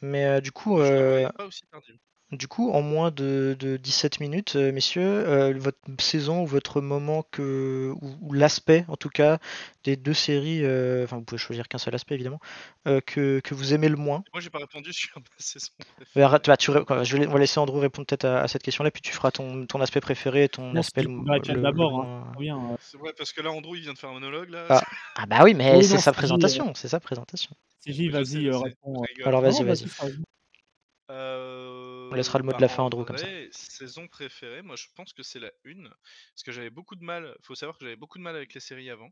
S2: Mais
S1: moi je la voyais pas aussi tardive.
S2: du coup, en moins de 17 minutes, messieurs, votre saison ou votre moment ou l'aspect, en tout cas, des deux séries, enfin vous pouvez choisir qu'un seul aspect évidemment, que vous aimez le moins.
S1: Moi j'ai pas répondu sur ma saison
S2: Mais arrête,
S1: préférée.
S2: on va laisser Andrew répondre peut-être à cette question-là, puis tu feras ton aspect préféré et ton
S3: Là, c'est
S2: aspect
S3: JJ Baratheon
S2: le
S3: d'abord, hein,
S2: moins.
S3: très bien,
S1: C'est vrai parce que là Andrew il vient de faire un monologue là.
S2: Ah, ah bah oui, mais
S3: oui,
S2: c'est
S3: non,
S2: sa présentation, c'est sa présentation.
S3: CJ, vas-y,
S1: Je sais,
S3: réponds,
S1: je rigole.
S2: Alors
S3: non,
S2: vas-y,
S3: non,
S2: vas-y.
S3: vas-y, sérieusement.
S2: On laissera le mot de
S1: Bah
S2: la fin à
S1: en
S2: Andrew comme ça.
S1: vrai, saison préférée, moi je pense que c'est la 1, parce que j'avais beaucoup de mal, faut savoir que j'avais beaucoup de mal avec les séries avant.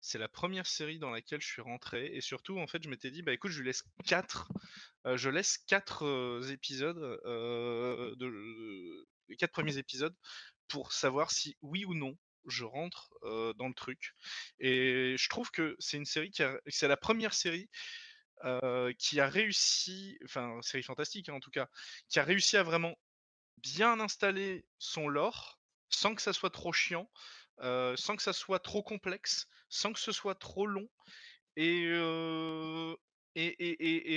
S1: C'est la première série dans laquelle je suis rentré et surtout en fait je m'étais dit bah écoute je lui laisse 4 je laisse 4 épisodes les 4 premiers épisodes pour savoir si oui ou non je rentre dans le truc. Et je trouve que c'est une série c'est la première série qui a réussi, enfin série fantastique hein, en tout cas, qui a réussi à vraiment bien installer son lore sans que ça soit trop chiant, sans que ça soit trop complexe, sans que ce soit trop long et,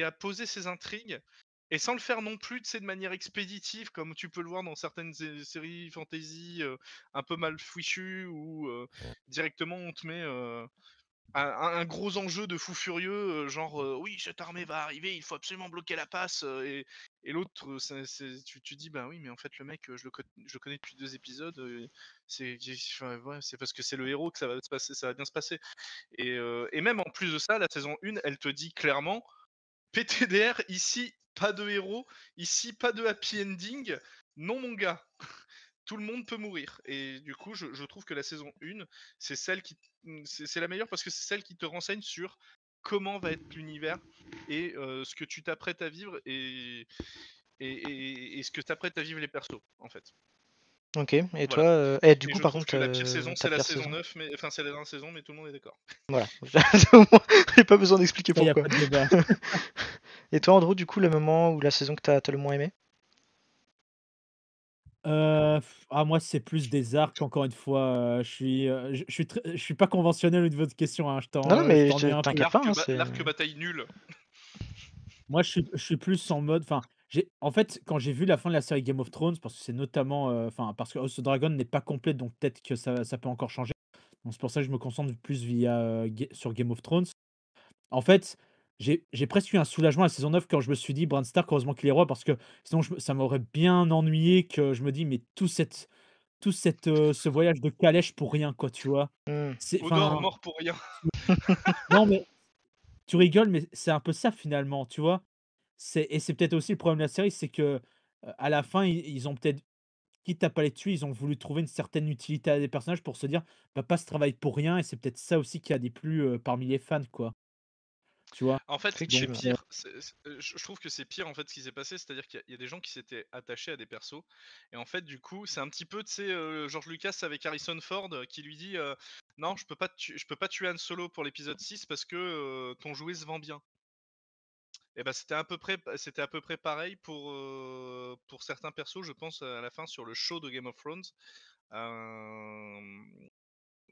S1: à poser ses intrigues et sans le faire non plus, tu sais, de manière expéditive comme tu peux le voir dans certaines séries fantasy un peu mal fichues où directement on te met un gros enjeu de fou furieux, genre oui, cette armée va arriver, il faut absolument bloquer la passe. Et l'autre, tu dis bah oui, mais en fait, le mec, je le connais depuis 2 épisodes. Enfin, ouais, c'est parce que c'est le héros que ça va se passer, ça va bien se passer. Et même en plus de ça, la saison 1, elle te dit clairement PTDR, ici, pas de héros, ici, pas de happy ending. Non, mon gars. tout le monde peut mourir. Et du coup, je trouve que la saison 1, c'est celle qui, c'est la meilleure parce que c'est celle qui te renseigne sur comment va être l'univers et ce que tu t'apprêtes à vivre et ce que t'apprêtes à vivre les persos, en fait.
S2: Ok, et
S1: Voilà.
S2: toi, du
S1: Et
S2: coup,
S1: je
S2: par
S1: trouve
S2: contre,
S1: que la pire saison,
S2: ta
S1: c'est la
S2: pire
S1: saison
S2: saison.
S1: 9, mais enfin, c'est la dernière saison, mais tout le monde est d'accord.
S2: Voilà. Au moins, j'ai pas besoin d'expliquer
S3: Ça, y a
S2: pourquoi.
S3: pas de débat.
S2: Et toi, Andrew, du coup, le moment ou la saison que t'as le moins aimé?
S3: Moi, c'est plus des arcs, encore une fois. Je suis pas conventionnel au niveau de votre question, hein.
S2: Non, non,
S3: Je
S2: mais
S3: t'ennuie un peu.
S2: t'inquiète pas, hein, c'est...
S1: L'arc bataille nul.
S3: Moi, je suis plus en mode. Enfin, en fait, quand j'ai vu la fin de la série Game of Thrones, parce que c'est notamment. Enfin, parce que House of Dragon n'est pas complète, donc peut-être que ça peut encore changer. Donc, c'est pour ça que je me concentre plus sur Game of Thrones. En fait, j'ai presque eu un soulagement à la saison 9 quand je me suis dit: «Bran Stark, heureusement qu'il est roi», parce que sinon ça m'aurait bien ennuyé que je me dis: «Mais ce voyage de calèche pour rien, quoi», tu vois?
S2: Hmm.
S3: C'est
S1: Hodor
S3: enfin,
S1: mort pour rien.
S3: non, mais tu rigoles, mais c'est un peu ça finalement, tu vois? C'est peut-être aussi le problème de la série, c'est que, à la fin, ils ont peut-être, quitte à pas les tuer, ils ont voulu trouver une certaine utilité à des personnages pour se dire: «Bah, pas ce travail pour rien», et c'est peut-être ça aussi qui a déplu, parmi les fans, quoi. Tu vois?
S1: En fait, c'est
S3: Donc
S2: Effectivement.
S1: pire. Je trouve que c'est pire en fait ce qui s'est passé, c'est-à-dire qu'il y a des gens qui s'étaient attachés à des persos, et en fait, du coup, c'est un petit peu, tu sais, George Lucas avec Harrison Ford qui lui dit non, je peux pas tuer Han Solo pour l'épisode 6 parce que ton jouet se vend bien. Et ben c'était à peu près pareil pour certains persos, je pense à la fin sur le show de Game of Thrones. Euh,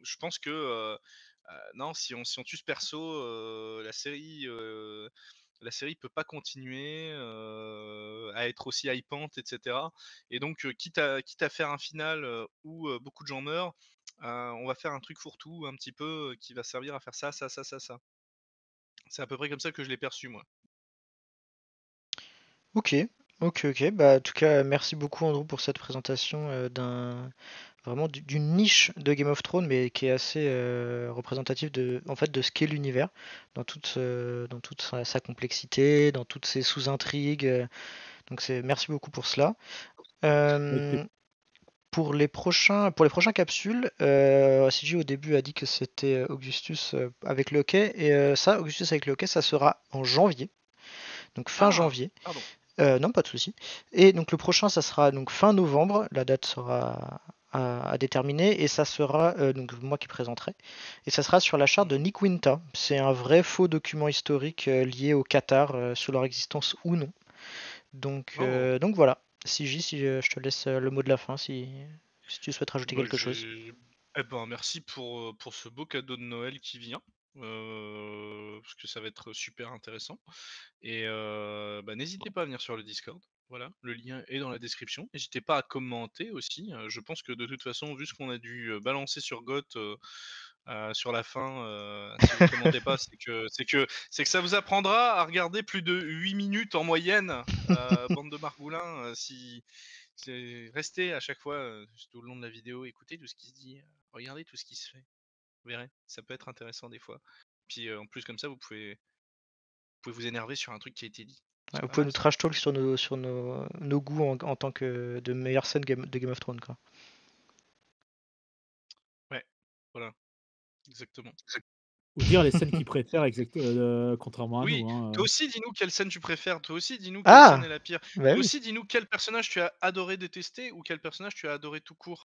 S1: je pense que non, si on tue ce perso, la série peut pas continuer à être aussi hypante, etc. Et donc, quitte à faire un final où beaucoup de gens meurent, on va faire un truc fourre-tout un petit peu qui va servir à faire ça, ça, ça, ça, ça. C'est à peu près comme ça que je l'ai perçu, moi.
S2: Ok, ok. Bah, en tout cas, merci beaucoup, Andrew, pour cette présentation vraiment d'une niche de Game of Thrones, mais qui est assez représentative en fait, de ce qu'est l'univers, dans toute sa complexité, dans toutes ses sous-intrigues. Donc, merci beaucoup pour cela.
S3: avec plaisir.
S2: Pour les prochains capsules, CJ au début a dit que c'était Augustus avec le hockey, et Augustus avec le hockey, ça sera en janvier, donc fin
S1: Ah,
S2: janvier.
S1: pardon.
S2: Non, pas de souci. Et donc le prochain, ça sera donc fin novembre. La date sera à déterminer, et ça sera donc moi qui présenterai. Et ça sera sur la charte de
S1: Mhm.
S2: Nick Winta. C'est un vrai faux document historique lié au Qatar, sur leur existence ou non.
S1: Oh.
S2: Donc voilà. Si je te laisse le mot de la fin, si tu souhaites rajouter
S1: Bah,
S2: quelque chose.
S1: eh ben, merci pour ce beau cadeau de Noël qui vient. Parce que ça va être super intéressant. Et bah, n'hésitez pas à venir sur le Discord. Voilà, le lien est dans la description. N'hésitez pas à commenter aussi. Je pense que de toute façon, vu ce qu'on a dû balancer sur GOT sur la fin, si vous commentez pas, c'est que ça vous apprendra à regarder plus de 8 minutes en moyenne, bande de margoulins. Si restez à chaque fois tout le long de la vidéo, écoutez tout ce qui se dit, regardez tout ce qui se fait. Vous verrez, ça peut être intéressant des fois. Puis en plus comme ça, vous pouvez vous énerver sur un truc qui a été dit.
S2: Ouais,
S1: C'est
S2: vous
S1: pas
S2: pouvez
S1: mal
S2: nous
S1: ça.
S2: trash talk sur nos goûts en tant que de meilleures scènes de Game of Thrones, quoi.
S1: Ouais, voilà, exactement.
S3: Ou dire les scènes qu'ils préfèrent contrairement à
S1: Oui,
S3: nous,
S1: toi
S3: hein.
S1: aussi dis-nous quelle scène tu préfères, toi aussi dis-nous quelle scène
S2: Ah!
S1: est la pire.
S2: Bah
S1: Toi
S2: oui.
S1: aussi dis-nous quel personnage tu as adoré détester ou quel personnage tu as adoré tout court.